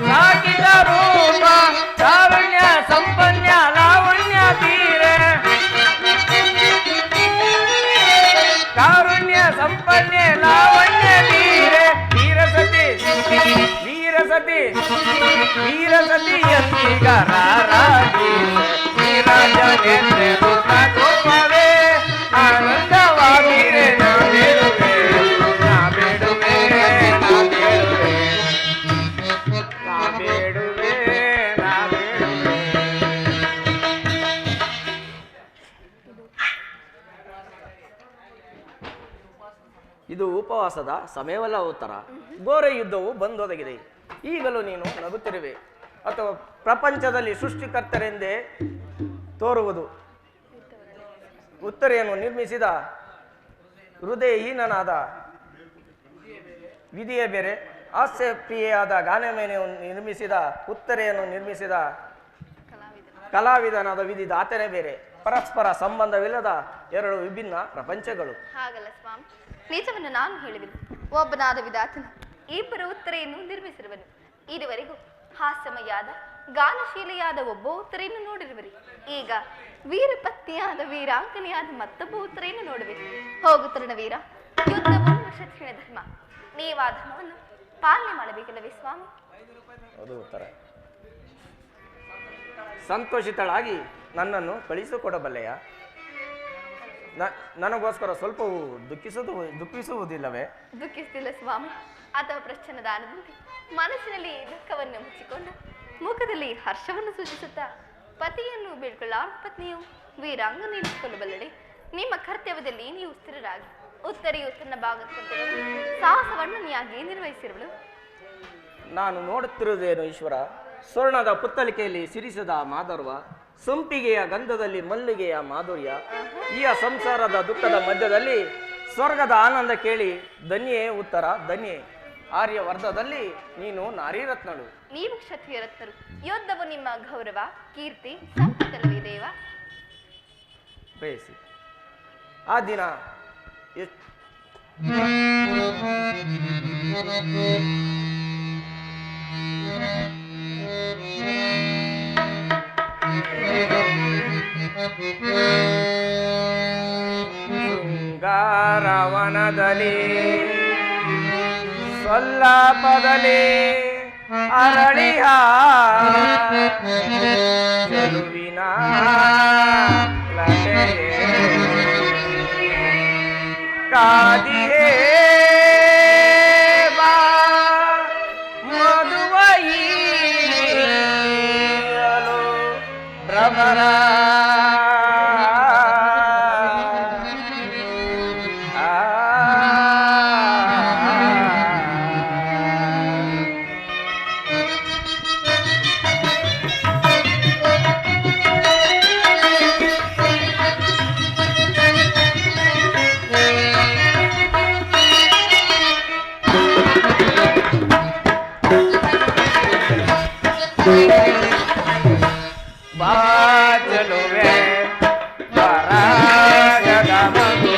C: ಸಾಕಿದ ರೂಪ ಕಾರುಣ್ಯ ಸಂಪನ್ಯ ಲಾವಣ್ಯ ತೀರೆ ಕಾರುಣ್ಯ ಸಂಪನ್ಯ ಲಾವಣ್ಯ ತೀರೆ ವೀರಸತಿ ವೀರಸತಿ ವೀರಸತಿ ಎಂದೀಗ ರಾರಾಗಿ ನೀರಾಜ ನೇತ್ರೆ ಋತ ಗೋಪವೇ ಆನಂದವಾದಿರೆ ನಾ ಬೇಡುವೆ ನಾ ಬೇಡುವೆ ನಾ ಬೇಡುವೆ ನಾ ಬೇಡುವೆ ನಾ ಬೇಡುವೆ. ಇದು ಉಪವಾಸದ ಸಮಯವಲ್ಲ ಉತ್ತರ. ಘೋರ ಯುದ್ಧವು ಬಂದೊದಗಿದೆ. ಈಗಲೂ ನೀನು ನಗುತ್ತಿರುವೆ ಅಥವಾ ಪ್ರಪಂಚದಲ್ಲಿ ಸೃಷ್ಟಿಕರ್ತರೆಂದೇ ತೋರುವುದು. ಉತ್ತರೆಯನ್ನು ನಿರ್ಮಿಸಿದ ಹೃದಯಹೀನನಾದ ವಿಧಿಯೇ ಬೇರೆ, ಹಾಸ್ಯಪ್ರಿಯೆಯಾದ ಗಾನಮೇನೆಯನ್ನು ನಿರ್ಮಿಸಿದ ಉತ್ತರೆಯನ್ನು ನಿರ್ಮಿಸಿದ ಕಲಾವಿದನಾದ ವಿಧಿದ ಆತನೇ ಬೇರೆ. ಪರಸ್ಪರ ಸಂಬಂಧವಿಲ್ಲದ ಎರಡು ವಿಭಿನ್ನ ಪ್ರಪಂಚಗಳು.
D: ಹಾಗಲ್ಲ ಸ್ವಾಮಿ, ನಿಜವನ್ನು ನಾನು ಹೇಳಿದೆನು. ಒಬ್ಬನಾದ ವಿಧಾತನು ಇಬ್ಬರು ಉತ್ತರೆಯನ್ನು ನಿರ್ಮಿಸಿರುವನು. ಇದುವರೆಗೂ ಹಾಸ್ಯಮಯಾದ ಗಾನಶೀಲೆಯಾದ ಒಬ್ಬ ಉತ್ತರೆಯನ್ನು ನೋಡಿರುವರಿ. ಈಗ ವೀರಪತ್ನಿಯಾದ ವೀರಾಂಕನೆಯಾದ ಮತ್ತೊಬ್ಬ ಉತ್ತರೆಯನ್ನು ನೋಡಬೇಕು. ಹೋಗು ತರುಣವೀರ, ಯುದ್ಧವನ್ನು ಕ್ಷತ್ರಿಯ ಧರ್ಮ. ನೀವಾ ಧರ್ಮವನ್ನು ಪಾಲನೆ ಮಾಡಬೇಕಲ್ಲವೇ ಸ್ವಾಮಿ?
C: ಅದು ಉತ್ತರ. ಸಂತೋಷಿತಳಾಗಿ ನನ್ನನ್ನು ಕಳಿಸಿಕೊಡಬಲ್ಲೆಯ? ನನಗೋಸ್ಕರ ಸ್ವಲ್ಪವೂ ದುಃಖಿಸುವುದಿಲ್ಲವೇ?
D: ದುಃಖಿಸುತ್ತಿಲ್ಲ ಸ್ವಾಮಿ. ಅಥವಾ ಪ್ರಶ್ನದಾನದಂತೆ ಮನಸ್ಸಿನಲ್ಲಿ ದುಃಖವನ್ನು ಮುಚ್ಚಿಕೊಂಡು ಮುಖದಲ್ಲಿ ಹರ್ಷವನ್ನು ಸೂಚಿಸುತ್ತಾ ಪತಿಯನ್ನು ಬೇಡ್ಕೊಳ್ಳ ಪತ್ನಿಯು ವೀರಾಂಗ ನಿಲ್ಲಿಸಿಕೊಳ್ಳಬಲ್ಲಡೆ. ನಿಮ್ಮ ಕರ್ತವ್ಯದಲ್ಲಿ ನೀವು ಸ್ಥಿರರಾಗಿ ಉತ್ತರಿಯು ತನ್ನ ಭಾಗಕ್ಕಂತಿರುವ ಸಾಹಸವನ್ನು ನೀಯಾಗಿ ನಿರ್ವಹಿಸಿರುವಳು.
C: ನಾನು ನೋಡುತ್ತಿರುವುದೇನು ಈಶ್ವರ, ಸ್ವರ್ಣದ ಪುತ್ತಲಿಕೆಯಲ್ಲಿ ಸಿರಿಸದ ಮಾಧರ್ವ, ಸಂಪಿಗೆಯ ಗಂಧದಲ್ಲಿ ಮಲ್ಲಿಗೆಯ ಮಾಧುರ್ಯ, ಈ ಸಂಸಾರದ ದುಃಖದ ಮಧ್ಯದಲ್ಲಿ ಸ್ವರ್ಗದ ಆನಂದ ಕೇಳಿ ಧನ್ಯೇ ಉತ್ತರ ಧನ್ಯೇ. ಆರ್ಯವರ್ಧದಲ್ಲಿ ನೀನು ನಾರಿರತ್ನಳು.
D: ನೀವು ಕ್ಷತ್ರಿಯ ರತ್ನರು. ಯೋಧವು ನಿಮ್ಮ ಗೌರವ, ಕೀರ್ತಿ, ಸಂಪತ್ತಲ್ಲವೇ ದೇವ?
C: ಬಯಸಿ ಆ ದಿನ ಶೃಂಗಾರವನದಲ್ಲಿ ಸೊಲ್ಲಾಪದಲ್ಲಿ ಅರಳಿಹ ಚೆಲುವಿನ ಲತೆಯೇ ಕಾದಿಯೇ ಬಾ ಮಧುವೈಯಲು ಭ್ರಮರ ಬಾಚಲುವೆ ಪರಾಗದ ಮಗುವೆ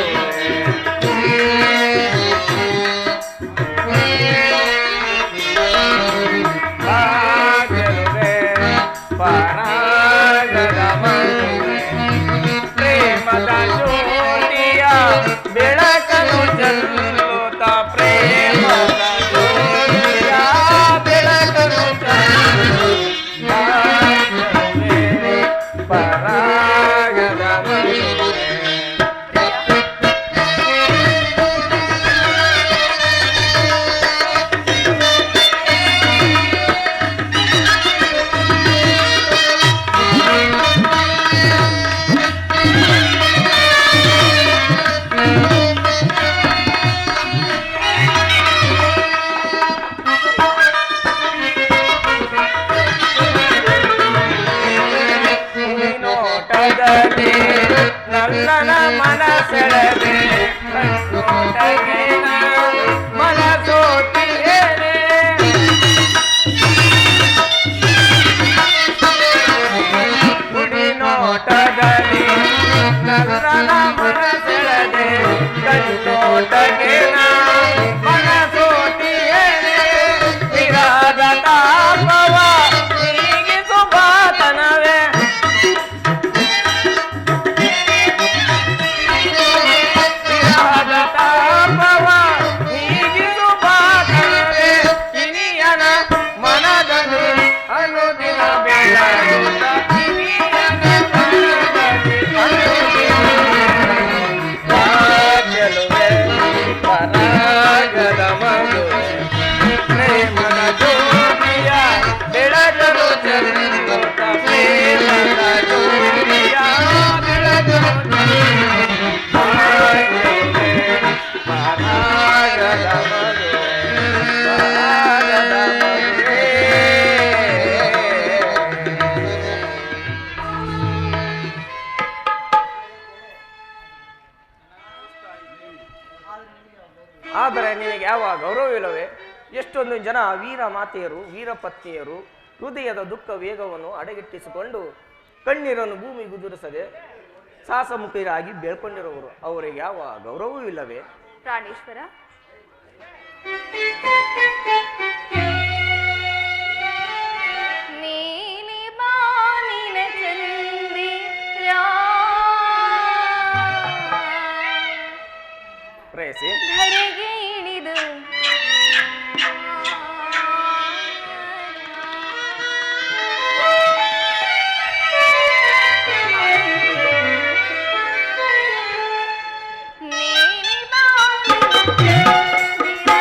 C: ಬಾಚಲುವೆ ಪರಾಗದ ಮಗುವೆ ಪ್ರೇಮದ ಜ್ಯೋತಿಯ ಬೆಳಕನ್ನು ಚೆಲ್ಲುತ್ತ ಪ್ರೇಮದ ಜ್ಯೋತಿಯ ಬೆಳಕನ್ನು ಪರಾಗದ ನಲ್ಲನ ಮನಸೆಳೆದೆ ನೋಟಗೇನ ಮನಸೋತಿಯೇನೆ ಗುಡಿ ನೋಟದಲ್ಲಿ ನಲ್ಲನ ಮನಸೆಳೆದೆ ಕಣ್ಣೋಟಗೇನ ಮನಸೋತಿಯೇನೆ ವಿರಾದ ತಾಪವ ನೀಗಿಸುಬಾತನವೇ ಪರಾಗದ ಮಗುವೆ ಪ್ರೇಮದ ಜ್ಯೋತಿಯ ಬೆಳಗಲು ಚೆಲ್ಲುತ್ತ ಪ್ರೇಮದ ಜ್ಯೋತಿಯ ಬೆಳಗಲು ಪರಾಗದ ಮಗುವೆ ಪರಾಗದ ಮಗುವೆ. ಆದರೆ ನಿನಗೆ ಯಾವ ಗೌರವವಿಲ್ಲವೇ? ಎಷ್ಟೊಂದು ಜನ ವೀರ ಮಾತೆಯರು ವೀರಪತ್ನಿಯರು ಹೃದಯದ ದುಃಖ ವೇಗವನ್ನು ಅಡಗಿಟ್ಟಿಸಿಕೊಂಡು ಕಣ್ಣೀರನ್ನು ಭೂಮಿ ಗುದುರಿಸದೆ ಸಾಹಸಮುಖಿರಾಗಿ ಬೆಳ್ಕೊಂಡಿರುವವರು, ಅವರಿಗೆ ಯಾವ ಗೌರವವೂ ಇಲ್ಲವೇ?
D: ಪ್ರಾಣೇಶ್ವರ, ನೀಲಿ ಬಾನಿನ ಚಂದಿರ
C: ಪ್ರೇಯಸಿ
D: ಧರೆಗೆ ಇಳಿದು ನೀಲಿ ಬಾನಿನ ಚಂದಿರ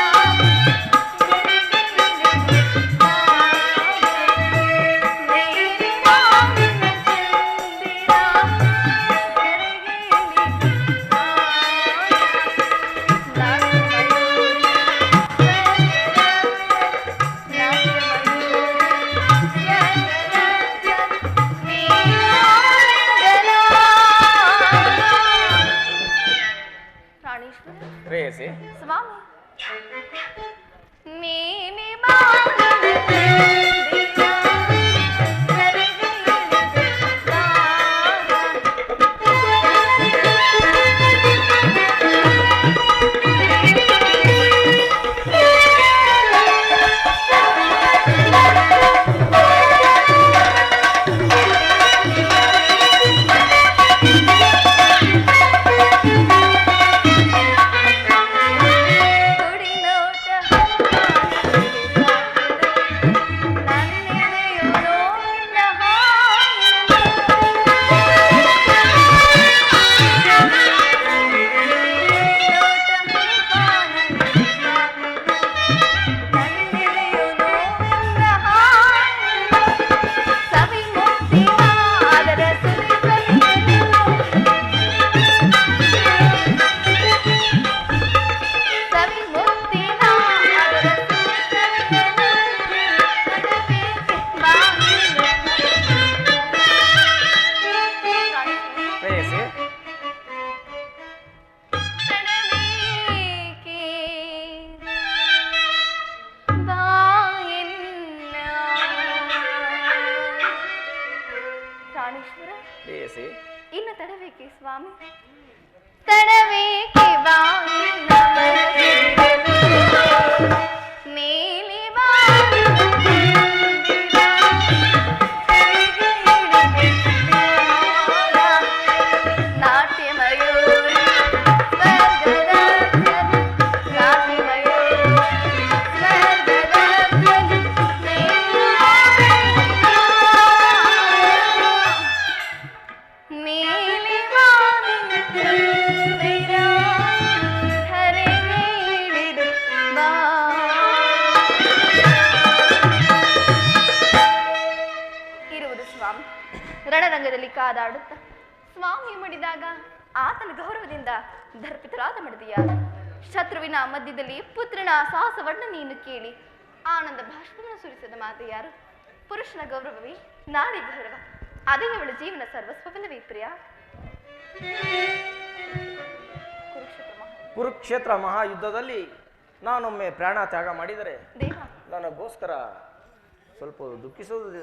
D: ತಡಬೇಕೆ ಸ್ವಾಮಿ ತಡಬೇಕೆ ಬಾಗಿಲ ಮರೆತಿರಲು ನೀಲಿ ನಾಟ್ಯ ಮಯೂರಿ ಸ್ವರ್ಗದ ನಾಟ್ಯ ಮಯೂರಿ ಸ್ವರ್ಗದ ನೀಲಿ ಹರೆ ನೀಡಿದು ಬಾ ಇರುವುದು ಸ್ವಾಮಿ ರಣರಂಗದಲ್ಲಿ ಕಾದಾಡುತ್ತ ಸ್ವಾಮಿ ಮಡಿದಾಗ ಆತನ ಗೌರವದಿಂದ ದರ್ಪಿತರಾದ ಮಡದಿಯ ಶತ್ರುವಿನ ಮಧ್ಯದಲ್ಲಿ ಪುತ್ರನ ಸಾಹಸವನ್ನ ನೀನು ಕೇಳಿ ಆನಂದ ಭಾಷಣವನ್ನು ಸುರಿಸದ ಮಾತೆ ಯಾರು ಪುರುಷನ ಗೌರವವೇ ನಾಡಿ ಗೌರವ ಅದೇ ಅವಳ ಜೀವನ ಸರ್ವಸ್ವವಲ್ಲವೇ ಪ್ರಿಯ
C: ಕುರುಕ್ಷೇತ್ರ ಮಹಾಯುದ್ಧದಲ್ಲಿ ನಾನೊಮ್ಮೆ ಪ್ರಾಣ ತ್ಯಾಗ ಮಾಡಿದರೆ
D: ದೇವ
C: ನನಗೋಸ್ಕರ ಸ್ವಲ್ಪ ದುಃಖಿಸುವುದು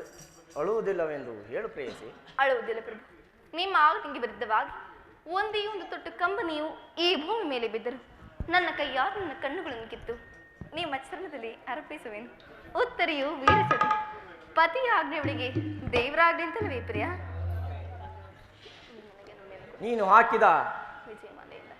C: ಅಳುವುದಿಲ್ಲವೆಂದು ಹೇಳು ಪ್ರೇಯಸಿ.
D: ಅಳುವುದಿಲ್ಲ ಪ್ರಭು ನಿಮ್ಮ ಆಜ್ಞೆಗೆ ವಿರುದ್ಧವಾಗಿ ಒಂದೇ ಒಂದು ತೊಟ್ಟು ಕಂಬನಿಯು ಈ ಭೂಮಿ ಮೇಲೆ ಬಿದ್ದರು ನನ್ನ ಕೈಯಾರ ನನ್ನ ಕಣ್ಣುಗಳನ್ನು ಕಿತ್ತು ನಿಮ್ಮ ಚರಣದಲ್ಲಿ ಅರ್ಪಿಸುವೆನು ಉತ್ತರೆಯು ವೀರಿಸದು ಪತಿಯ ಆಜ್ಞೆಯವಳಿಗೆ ದೇವರ ಆಜ್ಞೆ ಅಂತಲವೇ ಪ್ರಿಯ
C: ನೀನು ಹಾಕಿದ
D: ವಿಜಯಮಾಲೆಯಿಂದ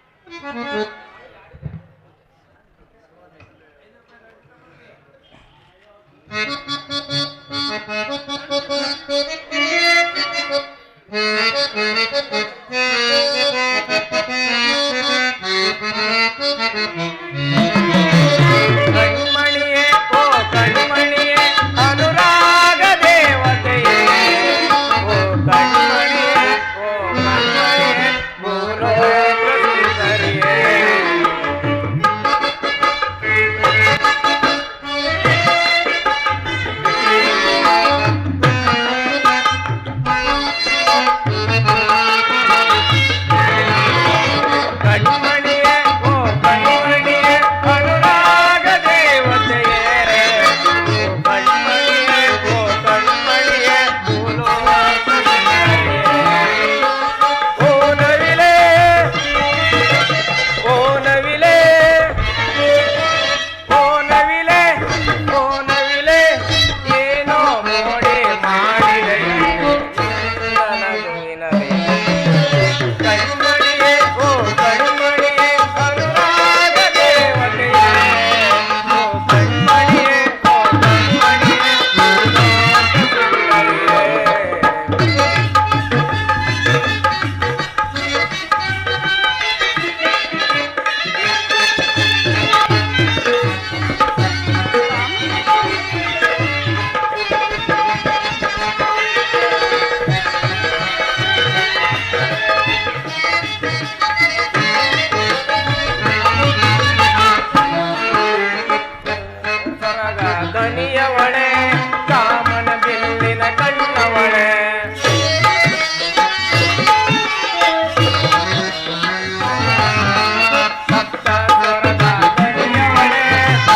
C: ಕಣ್ಮಣಿಯೇ ಓ ಕಣ್ಮಣಿಯೇ ಅನುರಾಗ ದೇವತೆಯೇ ಓ ಕಣ್ಮಣಿಯೇ ಓ ಕಣ್ಮಣಿಯೇ ಭೂಲೋಕ ಸುಂದರಿಯೇ ಕಣ್ಮಣಿಯೇ ಓ ಕಣ್ಮಣಿಯೇ ಅನುರಾಗ ದೇವತೆಯೇ ಓ ಕಣ್ಮಣಿಯೇ ಓ ಕಣ್ಮಣಿಯೇ ಭೂಲೋಕ ಸುಂದರಿಯೇ ಓ ನವಿಲೆ ಓ ನವಿಲೆ ಓ ನವಿಲೆ ಓ ನವಿಲೆ ಏನೋ ಮೋಡಿ ಮಾಡಿದೆ ನನಗುವಿನವೇ ಕಣ್ಮಣಿಯೇ ಓ ಕಣ್ಮಣಿಯೇ ಅನುರಾಗ ದೇವತೆಯೇ ಓ ಕಣ್ಮಣಿಯೇ ಓ ಕಣ್ಮಣಿಯೇ ಭೂಲೋಕ ಸುಂದರಿಯೇ ಸರಗ ದನಿಯವಳೆ ಕಾಮನ ಬಿಲ್ಲಿನ ಕಣ್ಣವಳೆ ಸಪ್ತ ಸ್ವರದ ದನಿಯವಳೆ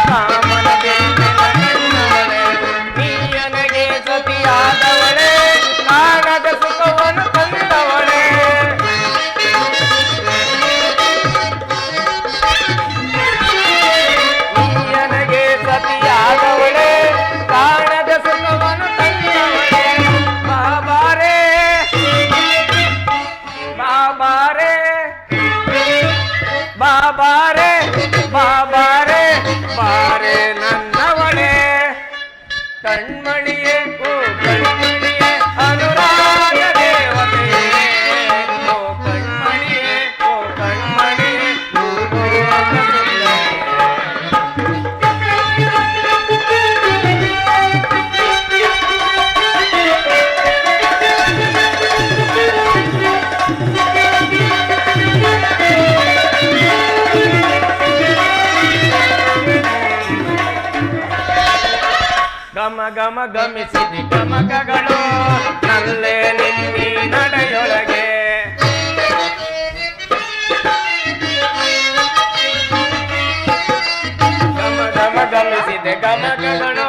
C: ಕಾಮನ ಬಿಲ್ಲಿನ ಕಣ್ಣವಳೆ ನೀಯನಗೆ ಸತಿಯಾದವಳೆ ಕಾಣದ ಸುಖವನ್ನು ತಂದವಳೆ ನೀಯನಗೆ ಸತಿಯಾದವಳೆ ಕಾಣದ ಸುಖವನ್ನು ತಂದವಳೆ ಬಾಬಾರೆ ಬಾಬಾರೆ ಬಾಬಾರೆ ಬಾಬಾರೆ ಬಾರೆ ನನ್ನವಳೆ ಕಣ್ಮಣಿಯೇ ಓ ಕಣ್ಮಣಿಯೇ ಅನುರಾಗ ದೇವತೆಯೇ ಓ ಕಣ್ಮಣಿಯೇ ಓ ಕಣ್ಮಣಿಯೇ ಭೂಲೋಕ ಸುಂದರಿಯೇ ಗಮ ಗಮ ಗಮಿಸಿದೆ ಗಮಕಗಳು ನಲ್ಲೇ ನಿನ್ನಿ ನಡೆಯೊಳಗೆ ಗಮ ಗಮ ಗಮಿಸಿದೆ ಗಮಕಗಳು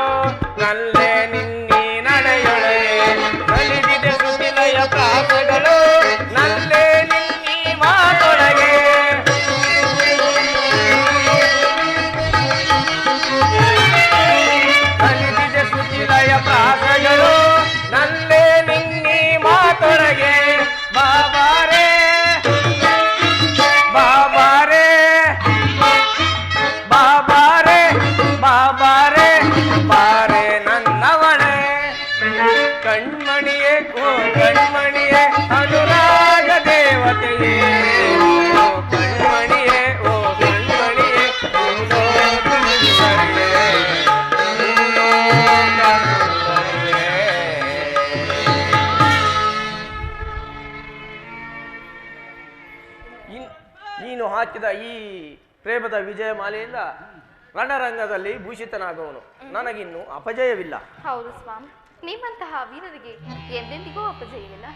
C: ನಲ್ಲೇ ನಿನ್ನಿ ನಡೆಯೊಳಗೆ ಕಲಿದಿದೆ ಸುತಿಲಯ ಪ್ರಾಸಗಳು ನಲ್ಲೇ ಬಾರೆ ಬಾರೆ ನನ್ನವಳೆ ಕಣ್ಮಣಿಯೇ ಓ ಕಣ್ಮಣಿಯೇ ಅನುರಾಗ ದೇವತೆಯೇ ಓ ಕಣ್ಮಣಿಯೇ ಓ ಕಣ್ಮಣಿಯೇ ನೀನು ಹಾಕಿದ ಈ ಪ್ರೇಮದ ವಿಜಯ ಮಾಲೆಯಿಂದ ರಣರಂಗದಲ್ಲಿ ಭೂಷಿತನಾಗುವನು. ನನಗಿನ್ನು ಅಪಜಯವಿಲ್ಲ.
D: ಹೌದು ಸ್ವಾಮಿ, ನಿಮ್ಮಂತಹ ವೀರರಿಗೆ ಎಂದೆಂದಿಗೂ ಅಪಜಯವಿಲ್ಲ.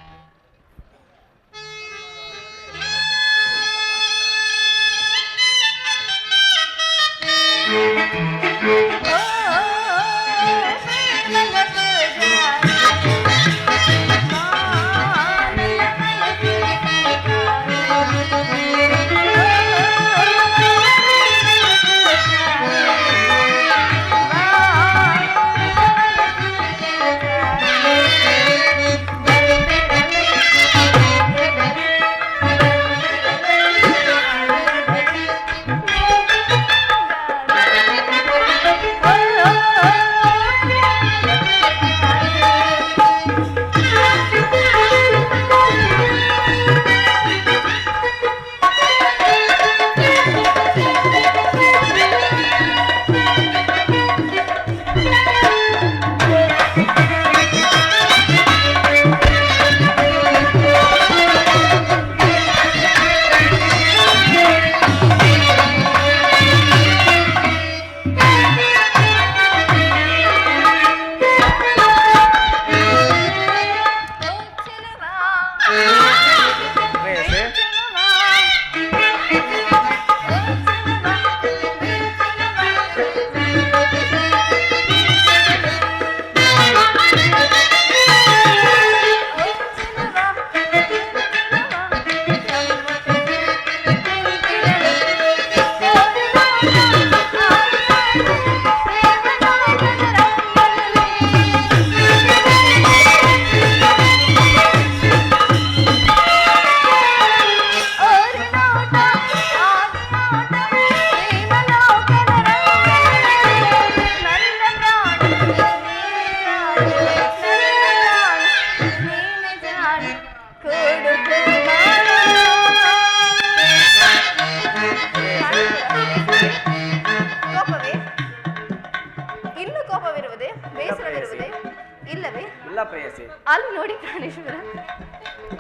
D: ಅಲ್ಲಿ ನೋಡಿ ಪ್ರಾಣೇಶ್ವರ,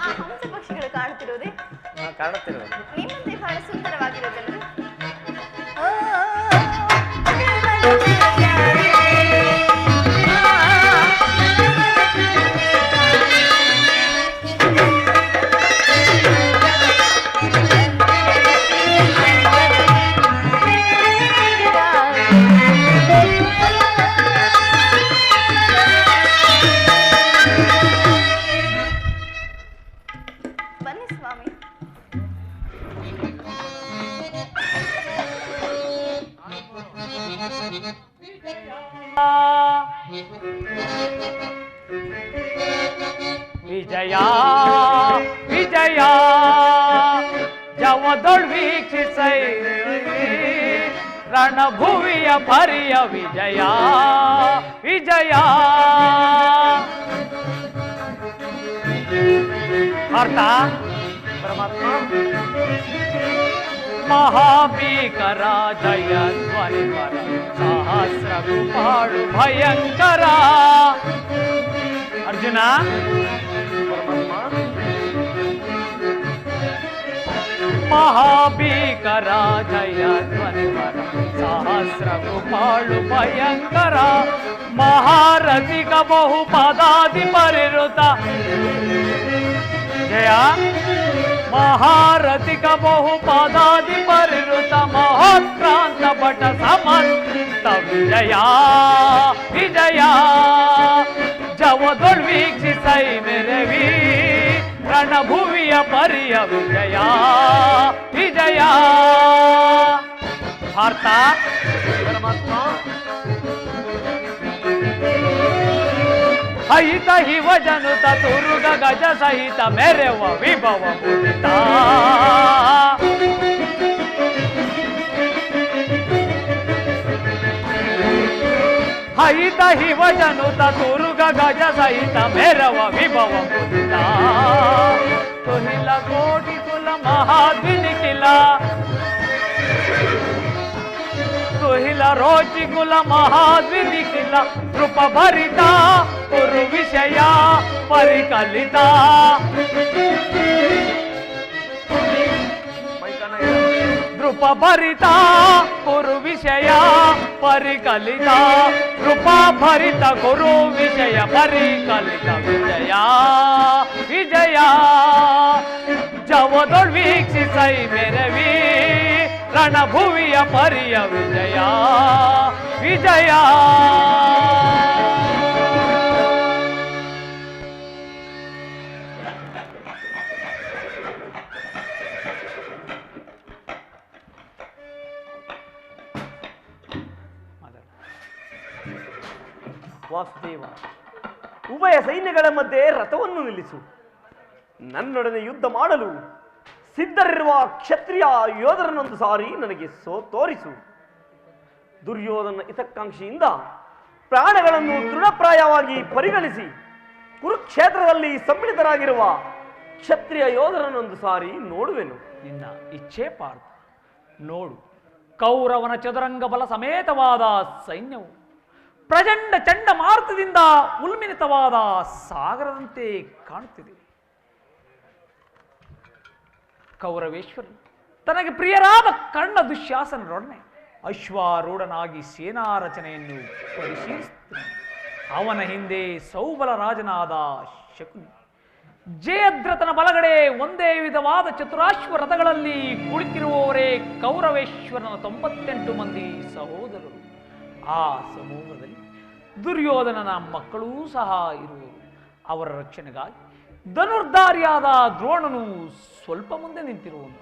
D: ಆ ಹಂಸ ಪಕ್ಷಿಗಳು ಕಾಣುತ್ತಿರುವುದೇ?
C: ಕಾಣುತ್ತಿರುವುದು
D: ನಿಮ್ಮಂತೆ ಬಹಳ ಸುಂದರವಾಗಿರೋದಲ್ಲ?
E: ವಿಜಯ ವಿಜಯ ಜವದೊಳ್ ವೀಕ್ಷಿಸೈ ರಣಭುವಿಯ ಪರಿಯ ವಿಜಯ ವಿಜಯ ಅರ್ಥ ಪರಮಾತ್ಮ ಮಹಾಭೀಕರ ಜಯ ಧ್ವನಿ ಪರ ಸಹಸ್ರ ಕುಪಾಡು ಭಯಂಕರ ಅರ್ಜುನ ಮಹಾಭೀಕರ ಜಯ ಧ್ವನಿ ಪರ ಸಹಸ್ರ ಕುಪಾಡು ಭಯಂಕರ ಮಹಾರಥಿಕ ಬಹು ಪದಾದಿ ಪರಿರುತ ಜಯ ಮಹಾರಥಿಕ ಬಹು ಪದಾದಿ ಪರಿರುತ ಮಹೋತ್ಕ್ರಾಂತ ಭಟ ಸಮಂತ ವಿಜಯ ವಿಜಯ ಜವದೊಳ್ ವೀಕ್ಷಿಸೈ ಮೆರವಿ ರಣಭುವಿಯ ಪರಿಯ ವಿಜಯ ವಿಜಯ ಭಾರತ ಪರಮಾತ್ಮ ಅಹಿತ ಹಿವ ಜನುತ ತುರುಗ ಗಜ ಸಹಿತ ಮೆರೆವ ವಿಭವ ಮುದಿತ ಸಹಿತ ಹಿವಜನುತ ತುರುಗ ಗಜ ಸಹಿತ ಮೇರವ ವಿಭವ ಮುದಿತ ತುಹಿಲ ಕೋಟಿ ಕುಲ ಮಹಾದ್ವಿನಿಖಿಲ ತುಹಿಲ ರೋಚಿ ಕುಲ ಮಹಾದ್ವಿನಿಖಿಲ ನೃಪ ಭರಿತ ಕುರು ವಿಷಯ ಪರಿಕಲಿತ ನೃಪ ಭರಿತ ಕುರು ವಿಷಯ ಪರಿಕಲಿತ ನೃಪ ಭರಿತ ಕುರು ವಿಷಯ ಪರಿಕಲಿತ ವಿಜಯ ವಿಜಯ ಜವದೊಳ್ ವೀಕ್ಷಿಸೈ ಮೆರವಿ ರಣಭುವಿಯ ಪರಿಯ ವಿಜಯ ವಿಜಯ
F: ವಾಸುದೇವ, ಉಭಯ ಸೈನ್ಯಗಳ ಮಧ್ಯೆ ರಥವನ್ನು ನಿಲ್ಲಿಸು. ನನ್ನೊಡನೆ ಯುದ್ಧ ಮಾಡಲು ಸಿದ್ಧರಿರುವ ಕ್ಷತ್ರಿಯ ಯೋಧರನ್ನೊಂದು ಸಾರಿ ನನಗೆ ತೋರಿಸು. ದುರ್ಯೋಧನ ಹಿತಕಾಂಕ್ಷಿಯಿಂದ ಪ್ರಾಣಗಳನ್ನು ತೃಣಪ್ರಾಯವಾಗಿ ಪರಿಗಣಿಸಿ ಕುರುಕ್ಷೇತ್ರದಲ್ಲಿ ಸಮ್ಮಿಳಿತರಾಗಿರುವ ಕ್ಷತ್ರಿಯ ಯೋಧರನ್ನೊಂದು ಸಾರಿ ನೋಡುವೆನು.
E: ನಿನ್ನ ಇಚ್ಛೆ ಪಾರ್ಥ ನೋಡು. ಕೌರವನ ಚದುರಂಗ ಬಲ ಸಮೇತವಾದ ಸೈನ್ಯವು ಪ್ರಚಂಡ ಚಂಡಮಾರುತದಿಂದ ಉಲ್ಮಿಲಿತವಾದ ಸಾಗರದಂತೆ ಕಾಣುತ್ತಿದೆ. ಕೌರವೇಶ್ವರನು ತನಗೆ ಪ್ರಿಯರಾದ ಕರ್ಣ ದುಶ್ಯಾಸನರೊಡನೆ ಅಶ್ವಾರೂಢನಾಗಿ ಸೇನಾ ರಚನೆಯನ್ನು ಪರಿಶೀಲಿಸುತ್ತಾನೆ. ಅವನ ಹಿಂದೆ ಸೌಬಲ ರಾಜನಾದ ಶಕುನಿ, ಜಯದ್ರಥನ ಬಲಗಡೆ ಒಂದೇ ವಿಧವಾದ ಚತುರಾಶ್ವ ರಥಗಳಲ್ಲಿ ಕುಳಿತಿರುವವರೇ ಕೌರವೇಶ್ವರನ 98 ಮಂದಿ ಸಹೋದರರು. ಆ ಸಮೂಹದಲ್ಲಿ ದುರ್ಯೋಧನನ ಮಕ್ಕಳೂ ಸಹ ಇರುವರು. ಅವರ ರಕ್ಷಣೆಗಾಗಿ ಧನುರ್ಧಾರಿಯಾದ ದ್ರೋಣನು ಸ್ವಲ್ಪ ಮುಂದೆ ನಿಂತಿರುವನು.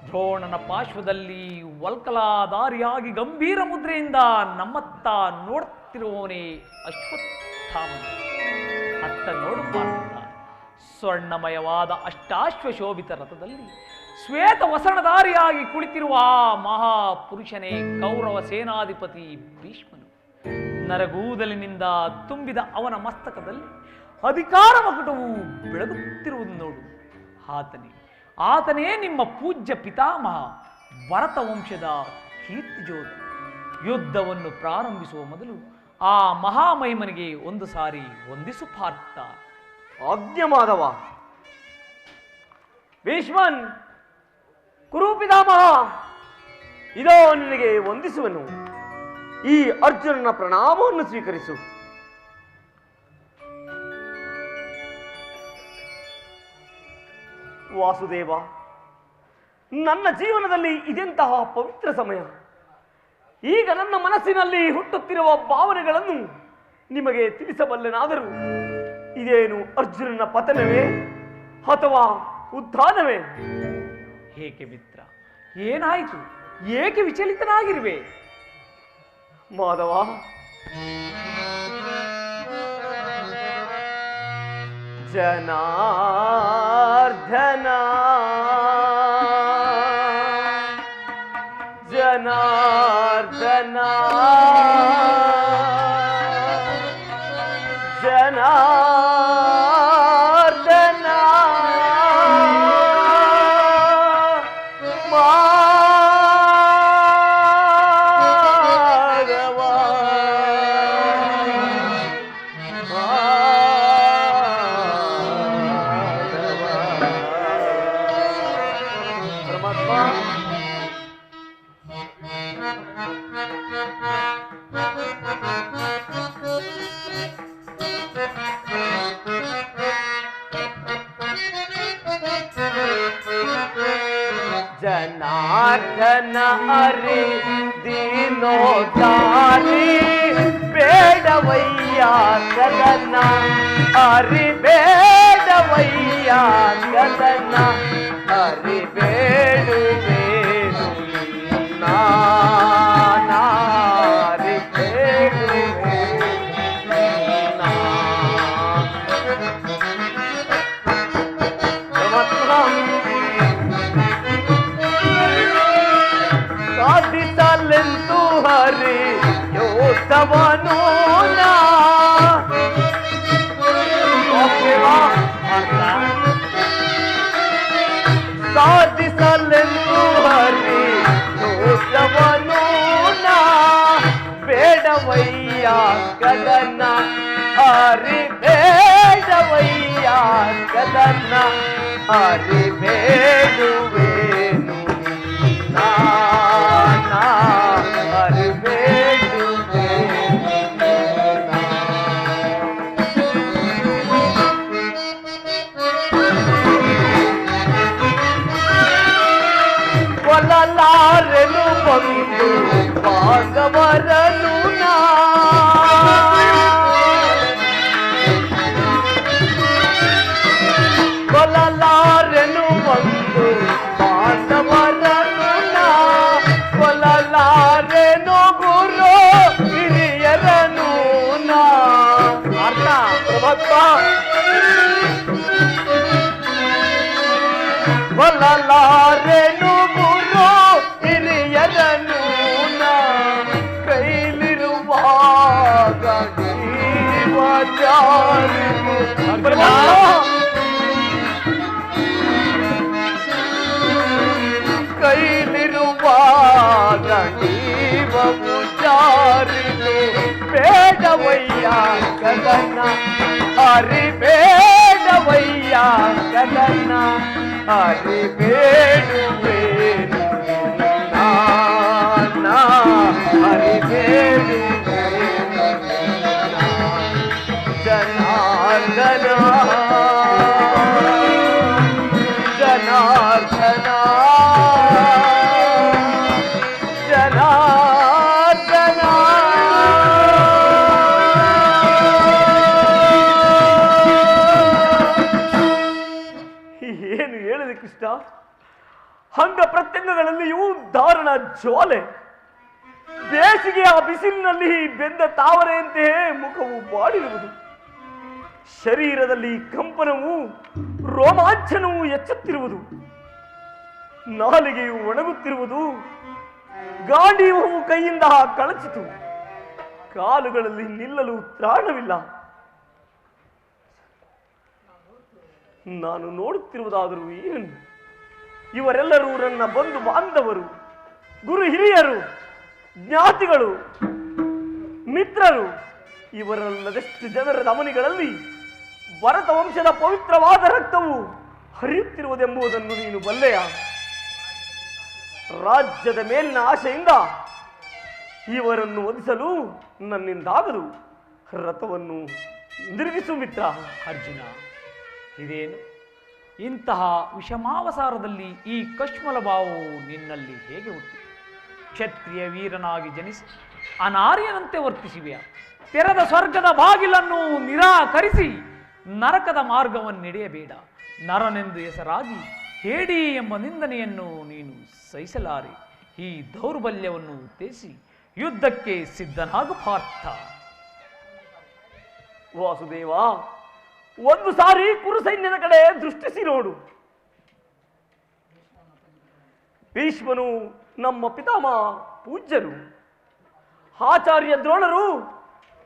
E: ದ್ರೋಣನ ಪಾರ್ಶ್ವದಲ್ಲಿ ವಲ್ಕಲಾಧಾರಿಯಾಗಿ ಗಂಭೀರ ಮುದ್ರೆಯಿಂದ ನಮ್ಮತ್ತ ನೋಡುತ್ತಿರುವವನೇ ಅಶ್ವತ್ಥಾಮನು. ಅತ್ತ ನೋಡುತ್ತಿದ್ದಾನೆ. ಸ್ವರ್ಣಮಯವಾದ ಅಷ್ಟಾಶ್ವಶೋಭಿತ ರಥದಲ್ಲಿ ಶ್ವೇತ ವಸಣಧಾರಿಯಾಗಿ ಕುಳಿತಿರುವ ಆ ಮಹಾಪುರುಷನೇ ಕೌರವ ಸೇನಾಧಿಪತಿ ಭೀಷ್ಮನು. ನರಗೂದಲಿನಿಂದ ತುಂಬಿದ ಅವನ ಮಸ್ತಕದಲ್ಲಿ ಅಧಿಕಾರ ಮಕುಟವು ಬೆಳಗುತ್ತಿರುವುದು ನೋಡು. ಆತನೇ ನಿಮ್ಮ ಪೂಜ್ಯ ಪಿತಾಮಹ ಭರತ ವಂಶದ ಕೀರ್ತಿಜ್ಯೋತಿ. ಯುದ್ಧವನ್ನು ಪ್ರಾರಂಭಿಸುವ ಮೊದಲು ಆ ಮಹಾಮಹಿಮನಿಗೆ ಒಂದು ಸಾರಿ ವಂದಿಸು ಪಾರ್ಥ.
F: ಆಜ್ಞೆ ಮಾಧವ. ಭೀಷ್ಮನ್, ಕುರುಪಿತಾಮಹ, ಇದೋ ನಿನಗೆ ವಂದಿಸುವನು. ಈ ಅರ್ಜುನನ ಪ್ರಣಾಮವನ್ನು ಸ್ವೀಕರಿಸು. ವಾಸುದೇವ, ನನ್ನ ಜೀವನದಲ್ಲಿ ಇದೆಂತಹ ಪವಿತ್ರ ಸಮಯ. ಈಗ ನನ್ನ ಮನಸ್ಸಿನಲ್ಲಿ ಹುಟ್ಟುತ್ತಿರುವ ಭಾವನೆಗಳನ್ನು ನಿಮಗೆ ತಿಳಿಸಬಲ್ಲೆನಾದರೂ ಇದೇನು ಅರ್ಜುನನ ಪತನವೇ ಅಥವಾ ಉತ್ಥಾನವೇ?
E: ಏಕೆ ಮಿತ್ರ, ಏನಾಯಿತು? ಏಕೆ ವಿಚಲಿತನಾಗಿರುವೆ?
F: ಮಾಧವ, ಜನಾರ್ದನ ಜನಾರ್ದನ ಜನಾರ್ದನ ಮಾಧವ ಪರಮಾತ್ಮ. ಜನಾರ್ದನ ಹರಿ ದೀನೋದ್ಧಾರಿ ಬೇಡವಯ್ಯ ಗದನ, ಹರಿ ಬೇಡವಯ್ಯ ಗದನ, ಹರಿ ಬೇಡುವೇನು ನಾರಿ ಬೇಡುವೇನು ಸಾಧಿಸಲೆಂದು ಹರಿ ಯೋಧ ದೋಷವನು ನಾ ಸಾಧಿಸಲೆಂದು ಹರಿ ದೋಷವನು ನಾ ಬೇಡವಯ್ಯ ಗಗನ ಹರಿ ಬೇಡವಯ್ಯ ಗಗನ ಹರಿ ಬೇಡುವೇನು ನಾನಾ ಹರಿ ಬೇಡುವೇನು ಕೊಲ್ಲಲಾರೆನು ಬಂದು ಭಾಗವರನು ನಾ ಕೊಲ್ಲಲಾರೆನು ಬಂದು ಬಾಂಧವರನು ನಾ ಕೊಲ್ಲಲಾರೆನು ಗುರು ಹಿರಿಯರನು ನಾ ಅರ್ಥ ಪ್ರಭಕ್ತ ಕೊಲ್ಲಲಾರೆನು ಗುರು ಹಿರಿಯರನು ನಾ ಕೈಲಿರುವಾಗ ಜೀವ ಜಾರಿಗೂ ಕೈಲಿರುವಾಗ ಜೀವವು ಜಾರಿಗೂ ಬೇಡವಯ್ಯ ಗಗನ ಹರಿ ಬೇಡವಯ್ಯ ಗಗನ ಹರಿ ಬೇಡುವೇನು ನಾನಾ ಹರಿ ಬೇಡುವೇನು ಜನಾರ್ದನ ಜನಾರ್ದನ ಜನಾರ್ದನ ಏನು ಹೇಳಿದೆ ಕೃಷ್ಣ? ಅಂಗ ಪ್ರತ್ಯಂಗಗಳಲ್ಲಿಯೂ ದಾರುಣ ಜ್ವಾಲೆ, ಬೇಸಿಗೆಯ ಬಿಸಿಲಿನಲ್ಲಿ ಬೆಂದ ತಾವರೆಯಂತೆಯೇ ಮುಖವು ಬಾಡಿರುವುದು, ಶರೀರದಲ್ಲಿ ಕಂಪನವು ರೋಮಾಂಚನವು ಹೆಚ್ಚುತ್ತಿರುವುದು, ನಾಲಿಗೆಯು ಒಣಗುತ್ತಿರುವುದು, ಗಾಂಡೀವವು ಕೈಯಿಂದ ಕಳಚಿತು, ಕಾಲುಗಳಲ್ಲಿ ನಿಲ್ಲಲು ತ್ರಾಣವಿಲ್ಲ. ನಾನು ನೋಡುತ್ತಿರುವುದಾದರೂ ಏನು? ಇವರೆಲ್ಲರೂ ನನ್ನ ಬಂಧು ಬಾಂಧವರು, ಗುರು ಹಿರಿಯರು, ಜ್ಞಾತಿಗಳು, ಮಿತ್ರರು. ಇವರಲ್ಲದೆಷ್ಟು ಜನರ ಧಮನಿಗಳಲ್ಲಿ ಭರತ ವಂಶದ ಪವಿತ್ರವಾದ ರಕ್ತವು ಹರಿಯುತ್ತಿರುವುದೆಂಬುದನ್ನು ನೀನು ಬಲ್ಲೆಯ? ರಾಜ್ಯದ ಮೇಲಿನ ಆಶೆಯಿಂದ ಇವರನ್ನು ಒದಿಸಲು ನನ್ನಿಂದಾಗದು. ರಥವನ್ನು ಹಿಂದಿರುಗಿಸು ಮಿತ್ರ.
E: ಅರ್ಜುನ, ಇದೇನು ಇಂತಹ ವಿಷಮಾವಸಾರದಲ್ಲಿ ಈ ಕಶ್ಮಲ ಭಾವವು ನಿನ್ನಲ್ಲಿ ಹೇಗೆ ಹುಟ್ಟಿತು? ಕ್ಷತ್ರಿಯ ವೀರನಾಗಿ ಜನಿಸಿ ಅನಾರ್ಯನಂತೆ ವರ್ತಿಸಿವೆಯ? ತೆರೆದ ಸ್ವರ್ಗದ ಬಾಗಿಲನ್ನು ನಿರಾಕರಿಸಿ ನರಕದ ಮಾರ್ಗವನ್ನು ನಡೆಯಬೇಡ. ನರನೆಂದು ಹೆಸರಾಗಿ ಹೇಡಿ ಎಂಬ ನಿಂದನೆಯನ್ನು ನೀನು ಸಹಿಸಲಾರೆ. ಈ ದೌರ್ಬಲ್ಯವನ್ನು ಉದ್ದೇಶಿಸಿ ಯುದ್ಧಕ್ಕೆ ಸಿದ್ಧನಾಗು ಪಾರ್ಥ.
F: ವಾಸುದೇವ, ಒಂದು ಸಾರಿ ಕುರು ಸೈನ್ಯದ ಕಡೆ ದೃಷ್ಟಿಸಿ ನೋಡು. ಭೀಷ್ಮನು ನಮ್ಮ ಪಿತಾಮಹ ಪೂಜ್ಯರು, ಆಚಾರ್ಯ ದ್ರೋಣರು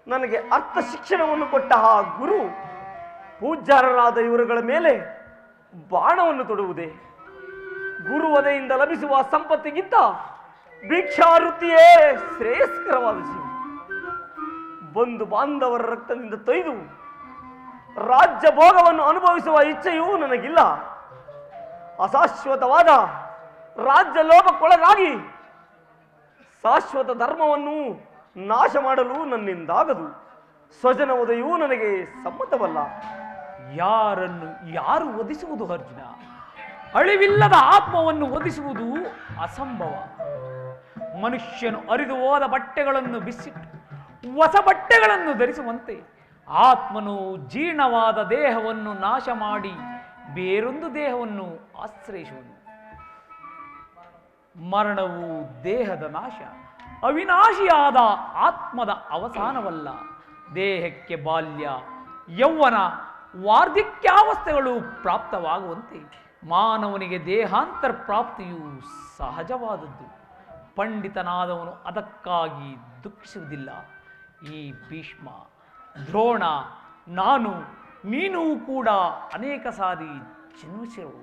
F: ನನಗೆ ಅರ್ಥ ಶಿಕ್ಷಣವನ್ನು ಕೊಟ್ಟ ಆ ಗುರು, ಪೂಜ್ಯರಾದ ಇವರುಗಳ ಮೇಲೆ ಬಾಣವನ್ನು ತೊಡುವುದೇ ಗುರುವದೆಯಿಂದ ಲಭಿಸುವ ಸಂಪತ್ತಿಗಿಂತ ಭಿಕ್ಷಾವೃತ್ತಿಯೇ ಶ್ರೇಯಸ್ಕರವಾದ ಜೀವ. ಬಂಧು ಬಾಂಧವರ ರಕ್ತದಿಂದ ತೊಯ್ದು ರಾಜ್ಯ ಭೋಗವನ್ನು ಅನುಭವಿಸುವ ಇಚ್ಛೆಯೂ ನನಗಿಲ್ಲ. ಅಶಾಶ್ವತವಾದ ರಾಜ್ಯ ಲೋಭಕ್ಕೊಳಗಾಗಿ ಶಾಶ್ವತ ಧರ್ಮವನ್ನು ನಾಶ ಮಾಡಲು ನನ್ನಿಂದಾಗದು. ಸ್ವಜನ ವಧೆಯೂ ನನಗೆ ಸಮ್ಮತವಲ್ಲ.
E: ಯಾರನ್ನು ಯಾರು ವಧಿಸುವುದು ಅರ್ಜುನ? ಅಳಿವಿಲ್ಲದ ಆತ್ಮವನ್ನು ವಧಿಸುವುದು ಅಸಂಭವ. ಮನುಷ್ಯನು ಅರಿದು ಹೋದ ಬಟ್ಟೆಗಳನ್ನು ಬಿಚ್ಚಿಟ್ಟು ಹೊಸ ಬಟ್ಟೆಗಳನ್ನು ಧರಿಸುವಂತೆ ಆತ್ಮನು ಜೀರ್ಣವಾದ ದೇಹವನ್ನು ನಾಶ ಮಾಡಿ ಬೇರೊಂದು ದೇಹವನ್ನು ಆಶ್ರಯಿಸುವನು. ಮರಣವು ದೇಹದ ನಾಶ, ಅವಿನಾಶಿಯಾದ ಆತ್ಮದ ಅವಸಾನವಲ್ಲ. ದೇಹಕ್ಕೆ ಬಾಲ್ಯ, ಯೌವನ, ವಾರ್ಧಕ್ಯಾವಸ್ಥೆಗಳು ಪ್ರಾಪ್ತವಾಗುವಂತೆ ಮಾನವನಿಗೆ ದೇಹಾಂತರ ಪ್ರಾಪ್ತಿಯು ಸಹಜವಾದದ್ದು. ಪಂಡಿತನಾದವನು ಅದಕ್ಕಾಗಿ ದುಃಖಿಸುವುದಿಲ್ಲ. ಈ ಭೀಷ್ಮ, ದ್ರೋಣ, ನಾನು, ನೀನು ಕೂಡ ಅನೇಕ ಸಾರಿ ಜನ್ಮಿಸಿರುವು.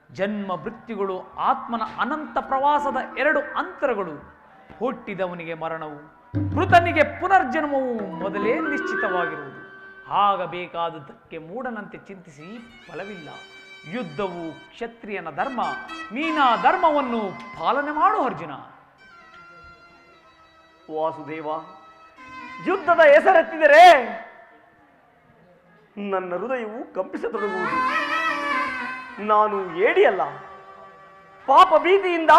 E: ಜನ್ಮ ಮೃತ್ಯುಗಳು ಆತ್ಮನ ಅನಂತ ಪ್ರವಾಸದ ಎರಡು ಅಂತರಗಳು. ಹುಟ್ಟಿದವನಿಗೆ ಮರಣವು, ಮೃತನಿಗೆ ಪುನರ್ಜನ್ಮವು ಮೊದಲೇ ನಿಶ್ಚಿತವಾಗಿರುವುದು. ಆಗಬೇಕಾದದ್ದಕ್ಕೆ ಮೂಢನಂತೆ ಚಿಂತಿಸಿ ಫಲವಿಲ್ಲ. ಯುದ್ಧವು ಕ್ಷತ್ರಿಯನ ಧರ್ಮ. ನೀನಾ ಧರ್ಮವನ್ನು ಪಾಲನೆ ಮಾಡು ಅರ್ಜುನ.
F: ವಾಸುದೇವ, ಯುದ್ಧದ ಹೆಸರೆತ್ತಿದರೆ ನನ್ನ ಹೃದಯವು ಕಂಪಿಸತೊಡಗುವುದು. ನಾನು ಏಡಿಯಲ್ಲ, ಪಾಪ ಭೀತಿಯಿಂದ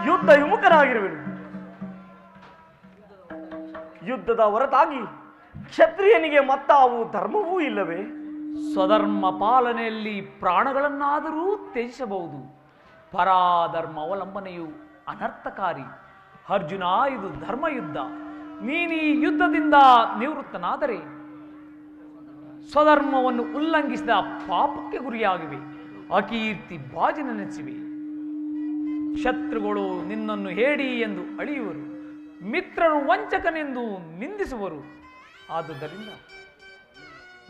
F: ಯುದ್ಧ ವಿಮುಖನಾಗಿರುವೆನು. ಯುದ್ಧದ ಹೊರತಾಗಿ ಕ್ಷತ್ರಿಯನಿಗೆ ಮತ್ತಾವು ಧರ್ಮವೂ ಇಲ್ಲವೇ?
E: ಸ್ವಧರ್ಮ ಪಾಲನೆಯಲ್ಲಿ ಪ್ರಾಣಗಳನ್ನಾದರೂ ತ್ಯಜಿಸಬಹುದು. ಪರಾಧರ್ಮ ಅವಲಂಬನೆಯು ಅನರ್ಥಕಾರಿ. ಅರ್ಜುನ, ಇದು ಧರ್ಮಯುದ್ಧ. ನೀನೀ ಯುದ್ಧದಿಂದ ನಿವೃತ್ತನಾದರೆ ಸ್ವಧರ್ಮವನ್ನು ಉಲ್ಲಂಘಿಸಿದ ಪಾಪಕ್ಕೆ ಗುರಿಯಾಗಿವೆ. ಅಕೀರ್ತಿ ಬಾಜಿನೆನಿಸಿವೆ. ಶತ್ರುಗಳು ನಿನ್ನನ್ನು ಹೇಡಿ ಎಂದು ಅಳಿಯುವರು, ಮಿತ್ರರು ವಂಚಕನೆಂದು ನಿಂದಿಸುವರು. ಆದುದರಿಂದ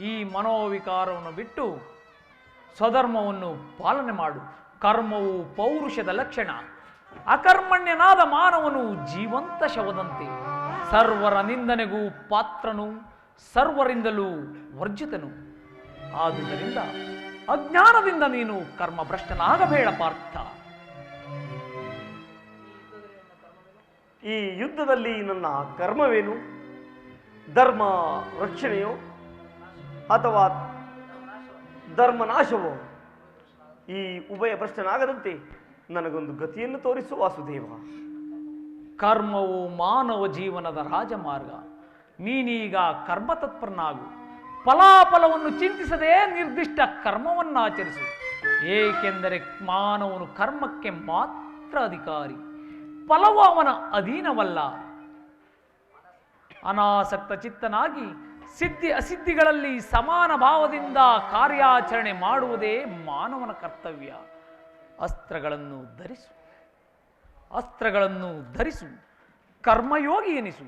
E: ಈ ಮನೋವಿಕಾರವನ್ನು ಬಿಟ್ಟು ಸ್ವಧರ್ಮವನ್ನು ಪಾಲನೆ ಮಾಡು. ಕರ್ಮವು ಪೌರುಷದ ಲಕ್ಷಣ. ಅಕರ್ಮಣ್ಯನಾದ ಮಾನವನು ಜೀವಂತ ಶವದಂತೆ. ಸರ್ವರ ನಿಂದನೆಗೂ ಪಾತ್ರನು, ಸರ್ವರಿಂದಲೂ ವರ್ಜಿತನು. ಆದುದರಿಂದ ಅಜ್ಞಾನದಿಂದ ನೀನು ಕರ್ಮಭ್ರಷ್ಟನಾಗಬೇಡ ಪಾರ್ಥ.
F: ಈ ಯುದ್ಧದಲ್ಲಿ ನನ್ನ ಕರ್ಮವೇನು? ಧರ್ಮ ರಕ್ಷಣೆಯೋ ಅಥವಾ ಧರ್ಮನಾಶವೋ? ಈ ಉಭಯ ಭ್ರಷ್ಟನಾಗದಂತೆ ನನಗೊಂದು ಗತಿಯನ್ನು ತೋರಿಸು ವಾಸುದೇವ.
E: ಕರ್ಮವು ಮಾನವ ಜೀವನದ ರಾಜಮಾರ್ಗ. ನೀನೀಗ ಕರ್ಮತತ್ಪರನಾಗು. ಫಲಾಫಲವನ್ನು ಚಿಂತಿಸದೆ ನಿರ್ದಿಷ್ಟ ಕರ್ಮವನ್ನು ಆಚರಿಸು. ಏಕೆಂದರೆ ಮಾನವನು ಕರ್ಮಕ್ಕೆ ಮಾತ್ರ ಅಧಿಕಾರಿ, ಫಲವು ಅವನ ಅಧೀನವಲ್ಲ. ಅನಾಸಕ್ತ ಚಿತ್ತನಾಗಿ ಸಿದ್ಧಿ ಅಸಿದ್ಧಿಗಳಲ್ಲಿ ಸಮಾನ ಭಾವದಿಂದ ಕಾರ್ಯಾಚರಣೆ ಮಾಡುವುದೇ ಮಾನವನ ಕರ್ತವ್ಯ. ಅಸ್ತ್ರಗಳನ್ನು ಧರಿಸು, ಕರ್ಮಯೋಗಿ ಎನಿಸು.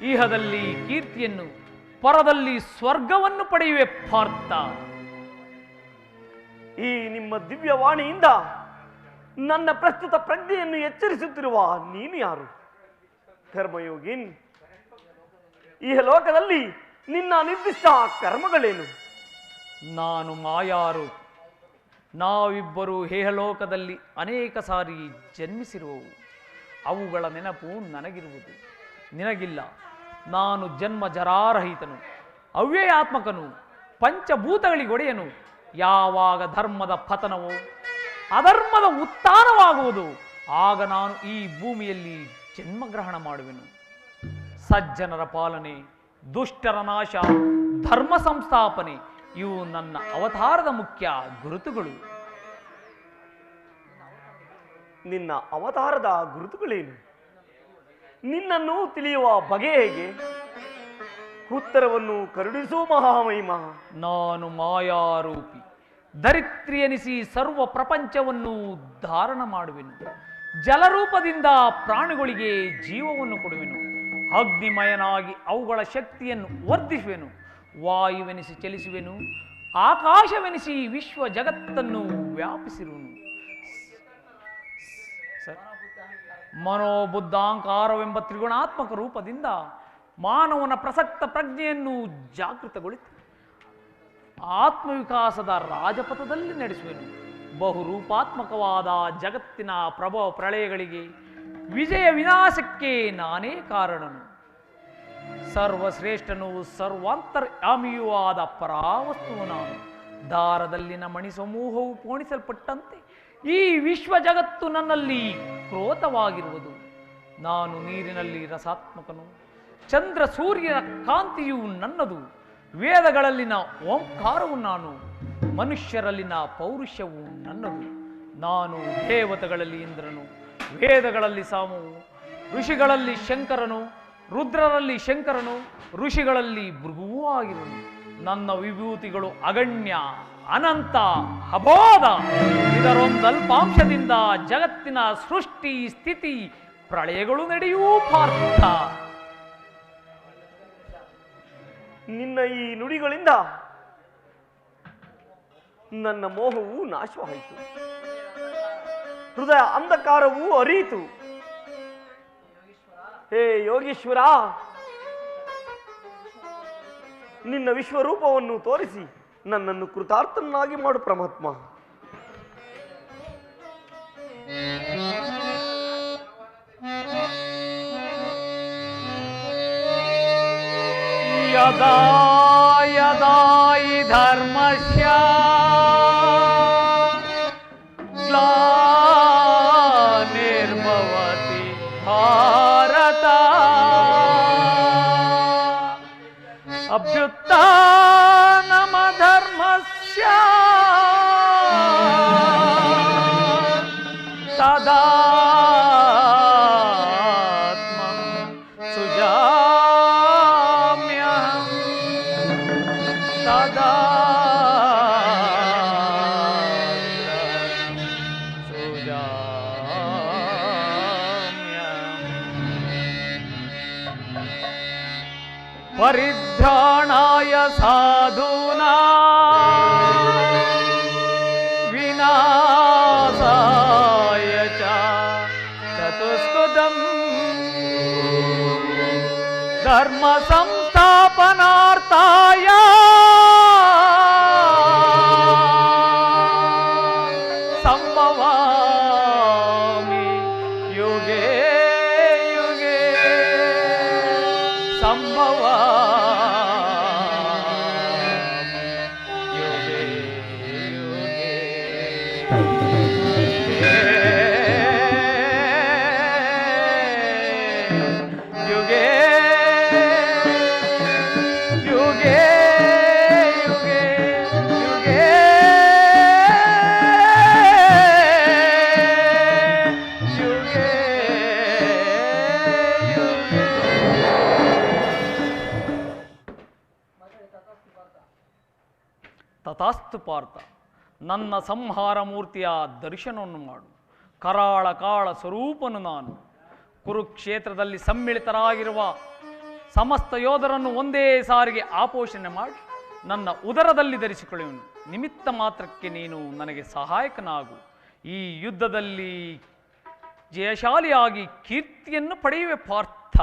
E: ಇಹದಲ್ಲಿ ಕೀರ್ತಿಯನ್ನು, ಪರದಲ್ಲಿ ಸ್ವರ್ಗವನ್ನು ಪಡೆಯುವೆ ಪಾರ್ಥ.
F: ಈ ನಿಮ್ಮ ದಿವ್ಯವಾಣಿಯಿಂದ ನನ್ನ ಪ್ರಸ್ತುತ ಪ್ರಜ್ಞೆಯನ್ನು ಎಚ್ಚರಿಸುತ್ತಿರುವ ನೀನು ಯಾರು? ಕರ್ಮಯೋಗಿನ್, ಈ ಲೋಕದಲ್ಲಿ ನಿನ್ನ ನಿರ್ದಿಷ್ಟ ಕರ್ಮಗಳೇನು?
E: ನಾನು ಮಾಯಾರು. ನಾವಿಬ್ಬರು ಹೇಹಲೋಕದಲ್ಲಿ ಅನೇಕ ಸಾರಿ ಜನ್ಮಿಸಿರುವವು. ಅವುಗಳ ನೆನಪು ನನಗಿರುವುದು, ನಿನಗಿಲ್ಲ. ನಾನು ಜನ್ಮ ಜರಾರಹಿತನು, ಅವ್ಯಯಾತ್ಮಕನು, ಪಂಚಭೂತಗಳಿಗೊಡೆಯನು. ಯಾವಾಗ ಧರ್ಮದ ಪತನವೋ ಅಧರ್ಮದ ಉತ್ಥಾನವಾಗುವುದು, ಆಗ ನಾನು ಈ ಭೂಮಿಯಲ್ಲಿ ಜನ್ಮಗ್ರಹಣ ಮಾಡುವೆನು. ಸಜ್ಜನರ ಪಾಲನೆ, ದುಷ್ಟರ ನಾಶ, ಧರ್ಮ ಸಂಸ್ಥಾಪನೆ ಇವು ನನ್ನ ಅವತಾರದ ಮುಖ್ಯ ಗುರುತುಗಳು.
F: ನಿನ್ನ ಅವತಾರದ ಗುರುತುಗಳೇನು? ನಿನ್ನನ್ನು ತಿಳಿಯುವ ಬಗೆ ಹೇಗೆ? ಉತ್ತರವನ್ನು ಕರುಣಿಸು ಮಹಾಮಹಿಮ.
E: ನಾನು ಮಾಯಾರೂಪಿ, ಧರಿತ್ರಿ ಎನಿಸಿ ಸರ್ವ ಪ್ರಪಂಚವನ್ನು ಧಾರಣ ಮಾಡುವೆನು. ಜಲರೂಪದಿಂದ ಪ್ರಾಣಿಗಳಿಗೆ ಜೀವವನ್ನು ಕೊಡುವೆನು. ಅಗ್ನಿಮಯನಾಗಿ ಅವುಗಳ ಶಕ್ತಿಯನ್ನು ವರ್ಧಿಸುವೆನು. ವಾಯುವೆನಿಸಿ ಚಲಿಸುವೆನು. ಆಕಾಶವೆನಿಸಿ ವಿಶ್ವ ಜಗತ್ತನ್ನು ವ್ಯಾಪಿಸಿರುವನು. ಮನೋಬುದ್ಧಾಂಕಾರವೆಂಬ ತ್ರಿಗುಣಾತ್ಮಕ ರೂಪದಿಂದ ಮಾನವನ ಪ್ರಸಕ್ತ ಪ್ರಜ್ಞೆಯನ್ನು ಜಾಗೃತಗೊಳಿಸಿ ಆತ್ಮವಿಕಾಸದ ರಾಜಪಥದಲ್ಲಿ ನಡೆಸುವೆನು. ಬಹುರೂಪಾತ್ಮಕವಾದ ಜಗತ್ತಿನ ಪ್ರಭವ ಪ್ರಳಯಗಳಿಗೆ, ವಿಜಯ ವಿನಾಶಕ್ಕೆ ನಾನೇ ಕಾರಣನು. ಸರ್ವಶ್ರೇಷ್ಠನು, ಸರ್ವಾಂತರ್ಯಾಮಿಯೂ ಆದ ಪರಾವಸ್ತುವು ನಾನು. ದಾರದಲ್ಲಿನ ಮಣಿ ಸಮೂಹವು ಪೋಣಿಸಲ್ಪಟ್ಟಂತೆ ಈ ವಿಶ್ವ ಜಗತ್ತು ನನ್ನಲ್ಲಿ ಕ್ರೋಧವಾಗಿರುವುದು. ನಾನು ನೀರಿನಲ್ಲಿ ರಸಾತ್ಮಕನು, ಚಂದ್ರ ಸೂರ್ಯನ ಕಾಂತಿಯು ನನ್ನದು. ವೇದಗಳಲ್ಲಿನ ಓಂಕಾರವು ನಾನು, ಮನುಷ್ಯರಲ್ಲಿನ ಪೌರುಷವು ನನ್ನದು. ನಾನು ದೇವತೆಗಳಲ್ಲಿ ಇಂದ್ರನು, ವೇದಗಳಲ್ಲಿ ಸಾಮವು, ಋಷಿಗಳಲ್ಲಿ ಶಂಕರನು, ರುದ್ರರಲ್ಲಿ ಶಂಕರನು, ಋಷಿಗಳಲ್ಲಿ ಭೃಗುವೂ ಆಗಿರುವನು. ನನ್ನ ವಿಭೂತಿಗಳು ಅಗಣ್ಯ, ಅನಂತ, ಅಬೋಧ. ಇದರೊಂದಲ್ಪಾಂಶದಿಂದ ಜಗತ್ತಿನ ಸೃಷ್ಟಿ, ಸ್ಥಿತಿ, ಪ್ರಳಯಗಳು ನಡೆಯೂ ಪಾರ್ಥ.
F: ನಿನ್ನ ಈ ನುಡಿಗಳಿಂದ ನನ್ನ ಮೋಹವು ನಾಶವಾಯಿತು, ಹೃದಯ ಅಂಧಕಾರವೂ ಅರಿಯಿತು. ಹೇ ಯೋಗೀಶ್ವರ, ನಿನ್ನ ವಿಶ್ವರೂಪವನ್ನು ತೋರಿಸಿ ನನ್ನನ್ನು ಕೃತಾರ್ಥನಾಗಿ ಮಾಡು ಪರಮಾತ್ಮ.
E: ಯದಾ ಯದಾ ಹಿ ಧರ್ಮಸ್ಯ ಗ್ಲಾನಿರ್ಭವತಿ ಭಾರತ ಅಭ್ಯುತ್ಥಾನಮಧರ್ಮಸ್ಯ ತದಾತ್ಮಂ ಸುಜಾಮ್ಯಹಂ ತದಾತ್ಮಂ ಸುಜಾಮ್ಯಹಂ ಪರಿಧ್ರಾಣಾಯ ಸಾಧೂನಾಂ ವಿನಾಶಾಯ ಚ ಚತುಷ್ಕೃತಂ ಧರ್ಮ ಸಂಸ್ಥಾಪನಾರ್ಥಾಯ ಸಂಭವಾಮಿ ಯುಗೇ ಯುಗೇ ಸಂಭವಾಮಿ ಯುಗೇ ಯುಗೇ ಯುಗೇ ಯುಗೇ ಯುಗೇ ಯುಗೇ ಯುಗೇ ತಥಾಸ್ತು ಪಾರ್ಥ, ನನ್ನ ಸಂಹಾರ ಮೂರ್ತಿಯ ದರ್ಶನವನ್ನು ಮಾಡು. ಕರಾಳ ಕಾಳ ಸ್ವರೂಪನು ನಾನು. ಕುರುಕ್ಷೇತ್ರದಲ್ಲಿ ಸಮ್ಮಿಳಿತರಾಗಿರುವ ಸಮಸ್ತ ಯೋಧರನ್ನು ಒಂದೇ ಸಾರಿಗೆ ಆಪೋಷಣೆ ಮಾಡಿ ನನ್ನ ಉದರದಲ್ಲಿ ಧರಿಸಿಕೊಳ್ಳುವನು. ನಿಮಿತ್ತ ಮಾತ್ರಕ್ಕೆ ನೀನು ನನಗೆ ಸಹಾಯಕನಾಗು. ಈ ಯುದ್ಧದಲ್ಲಿ ಜಯಶಾಲಿಯಾಗಿ ಕೀರ್ತಿಯನ್ನು ಪಡೆಯುವೆ ಪಾರ್ಥ.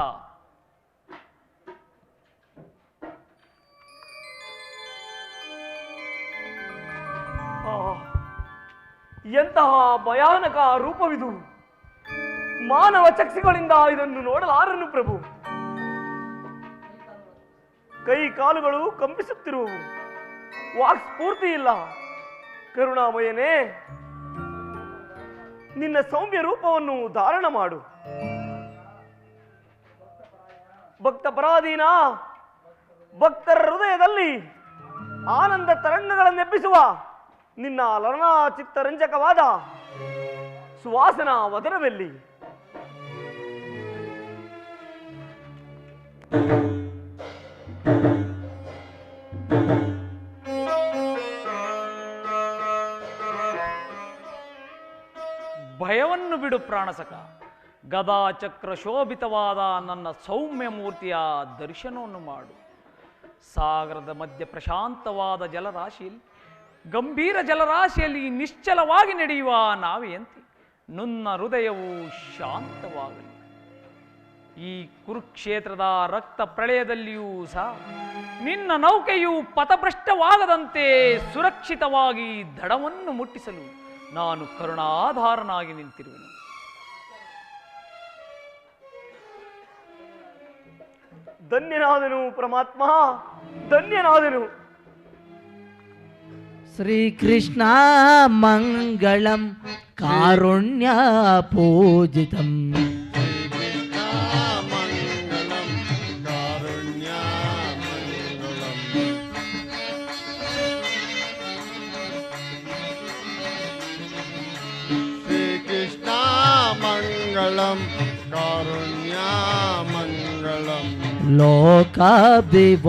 F: ಎಂತಹ ಭಯಾನಕ ರೂಪವಿದು! ಮಾನವ ಚಕ್ಷುಗಳಿಂದ ಇದನ್ನು ನೋಡಲಾರನು ಪ್ರಭು. ಕೈ ಕಾಲುಗಳು ಕಂಪಿಸುತ್ತಿರುವವು, ವಾಕ್ ಸ್ಫೂರ್ತಿ ಇಲ್ಲ. ಕರುಣಾಮಯನೇ, ನಿನ್ನ ಸೌಮ್ಯ ರೂಪವನ್ನು ಧಾರಣ ಮಾಡು. ಭಕ್ತ ಪರಾಧೀನ ಭಕ್ತರ ಹೃದಯದಲ್ಲಿ ಆನಂದ ತರಂಗಗಳನ್ನೆಬ್ಬಿಸುವ ನಿನ್ನ ಲಲನಾ ಚಿತ್ತರಂಜಕವಾದ ಸುವಾಸನ ವದನವೆಲ್ಲಿ?
E: ಭಯವನ್ನು ಬಿಡು ಪ್ರಾಣಸಕ. ಗದಾ ಚಕ್ರ ಶೋಭಿತವಾದ ನನ್ನ ಸೌಮ್ಯ ಮೂರ್ತಿಯ ದರ್ಶನವನ್ನು ಮಾಡು. ಸಾಗರದ ಮಧ್ಯೆ ಪ್ರಶಾಂತವಾದ ಜಲರಾಶಿಯಲ್ಲಿ, ಗಂಭೀರ ಜಲರಾಶಿಯಲ್ಲಿ ನಿಶ್ಚಲವಾಗಿ ನಡೆಯುವ ನಾವೆಯಂತೆ ನನ್ನ ಹೃದಯವು ಶಾಂತವಾಗಲಿ. ಈ ಕುರುಕ್ಷೇತ್ರದ ರಕ್ತ ಪ್ರಳಯದಲ್ಲಿಯೂ ಸಹ ನಿನ್ನ ನೌಕೆಯು ಪಥಭ್ರಷ್ಟವಾಗದಂತೆ ಸುರಕ್ಷಿತವಾಗಿ ದಡವನ್ನು ಮುಟ್ಟಿಸಲು ನಾನು ಕರುಣಾಧಾರನಾಗಿ ನಿಂತಿರುವೆನು.
F: ಧನ್ಯನಾದನು ಪರಮಾತ್ಮ, ಧನ್ಯನಾದನು.
G: ಶ್ರೀಕೃಷ್ಣ ಮಂಗಳಂ ಕಾರುಣ್ಯ ಪೂಜಿತಂ.
B: ಶ್ರೀಕೃಷ್ಣ ಮಂಗಳಂ ಕಾರುಣ್ಯ ಮಂಗಳಂ
G: ಲೋಕಾಭಿವಂದಿತಂ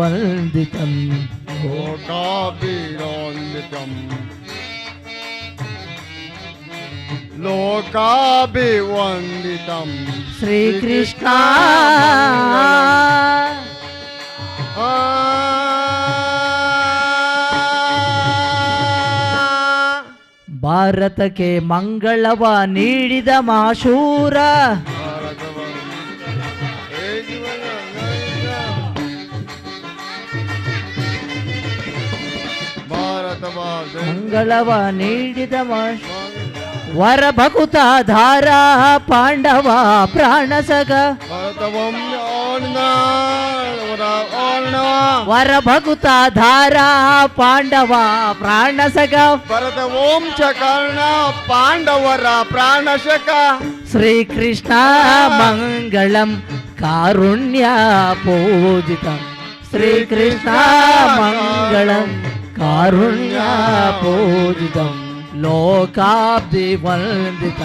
B: ಲೋಕಾಭಿವಂದಿತಂ ಲೋಕಾಭಿವಂದಿತಂ
G: ಶ್ರೀಕೃಷ್ಣ
B: ಆ
G: ಭಾರತಕ್ಕೆ ಮಂಗಳವ ನೀಡಿದ ಮಾಶೂರ ಮಂಗಳವ ನೀಡಿದ ವರ ಭಕುತ ಧಾರ ಪಾಂಡವ ಪ್ರಾಣಸಗ ವರ ಭಕುತ ಧಾರ ಪಾಂಡವ ಪ್ರಾಣಸಗ
B: ಭರತ ವಂಶ ಕರ್ಣ ಪಾಂಡವರ ಪ್ರಾಣಶಕ
G: ಶ್ರೀಕೃಷ್ಣ ಮಂಗಳಂ ಕಾರುಣ್ಯ ಪೂಜಿತಂ ಶ್ರೀಕೃಷ್ಣ ಮಂಗಳಂ ಕಾರುಣ್ಯ ಪೂಜಿತಂ ಲೋಕಾಬ್ಧಿ ವಂದಿತ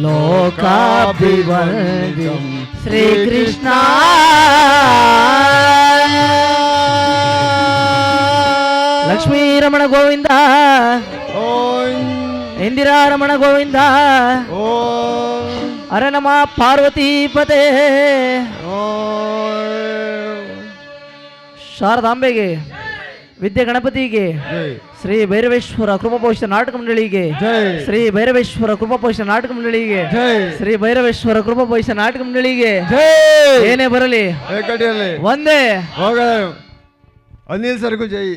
G: ಲೋಕಾಬ್ಧಿ ವಂದಿತಂ ಶ್ರೀಕೃಷ್ಣ ಲಕ್ಷ್ಮೀ ರಮಣ ಗೋವಿಂದ ಇಂದಿರಾ ರಮಣ ಗೋವಿಂದ ಹರ ನಮ ಪಾರ್ವತೀಪತೆ ಶಾರದಾಂಬೆಗೆ ವಿದ್ಯೆ ಗಣಪತಿಗೆ ಶ್ರೀ ಭೈರವೇಶ್ವರ ಕೃಪಾಪೋಷಿತ ನಾಟಕ ಮಂಡಳಿಗೆ ಶ್ರೀ ಭೈರವೇಶ್ವರ ಕೃಪಾಪೋಷಿತ ನಾಟಕ ಮಂಡಳಿಗೆ ಶ್ರೀ ಭೈರವೇಶ್ವರ ಕೃಪಾಪೋಷಿತ ನಾಟಕ ಮಂಡಳಿಗೆ ಏನೇ ಬರಲಿ ಒಂದೇ
B: ಅನಿಲ್ ಸರ್ಗೂ ಜೈ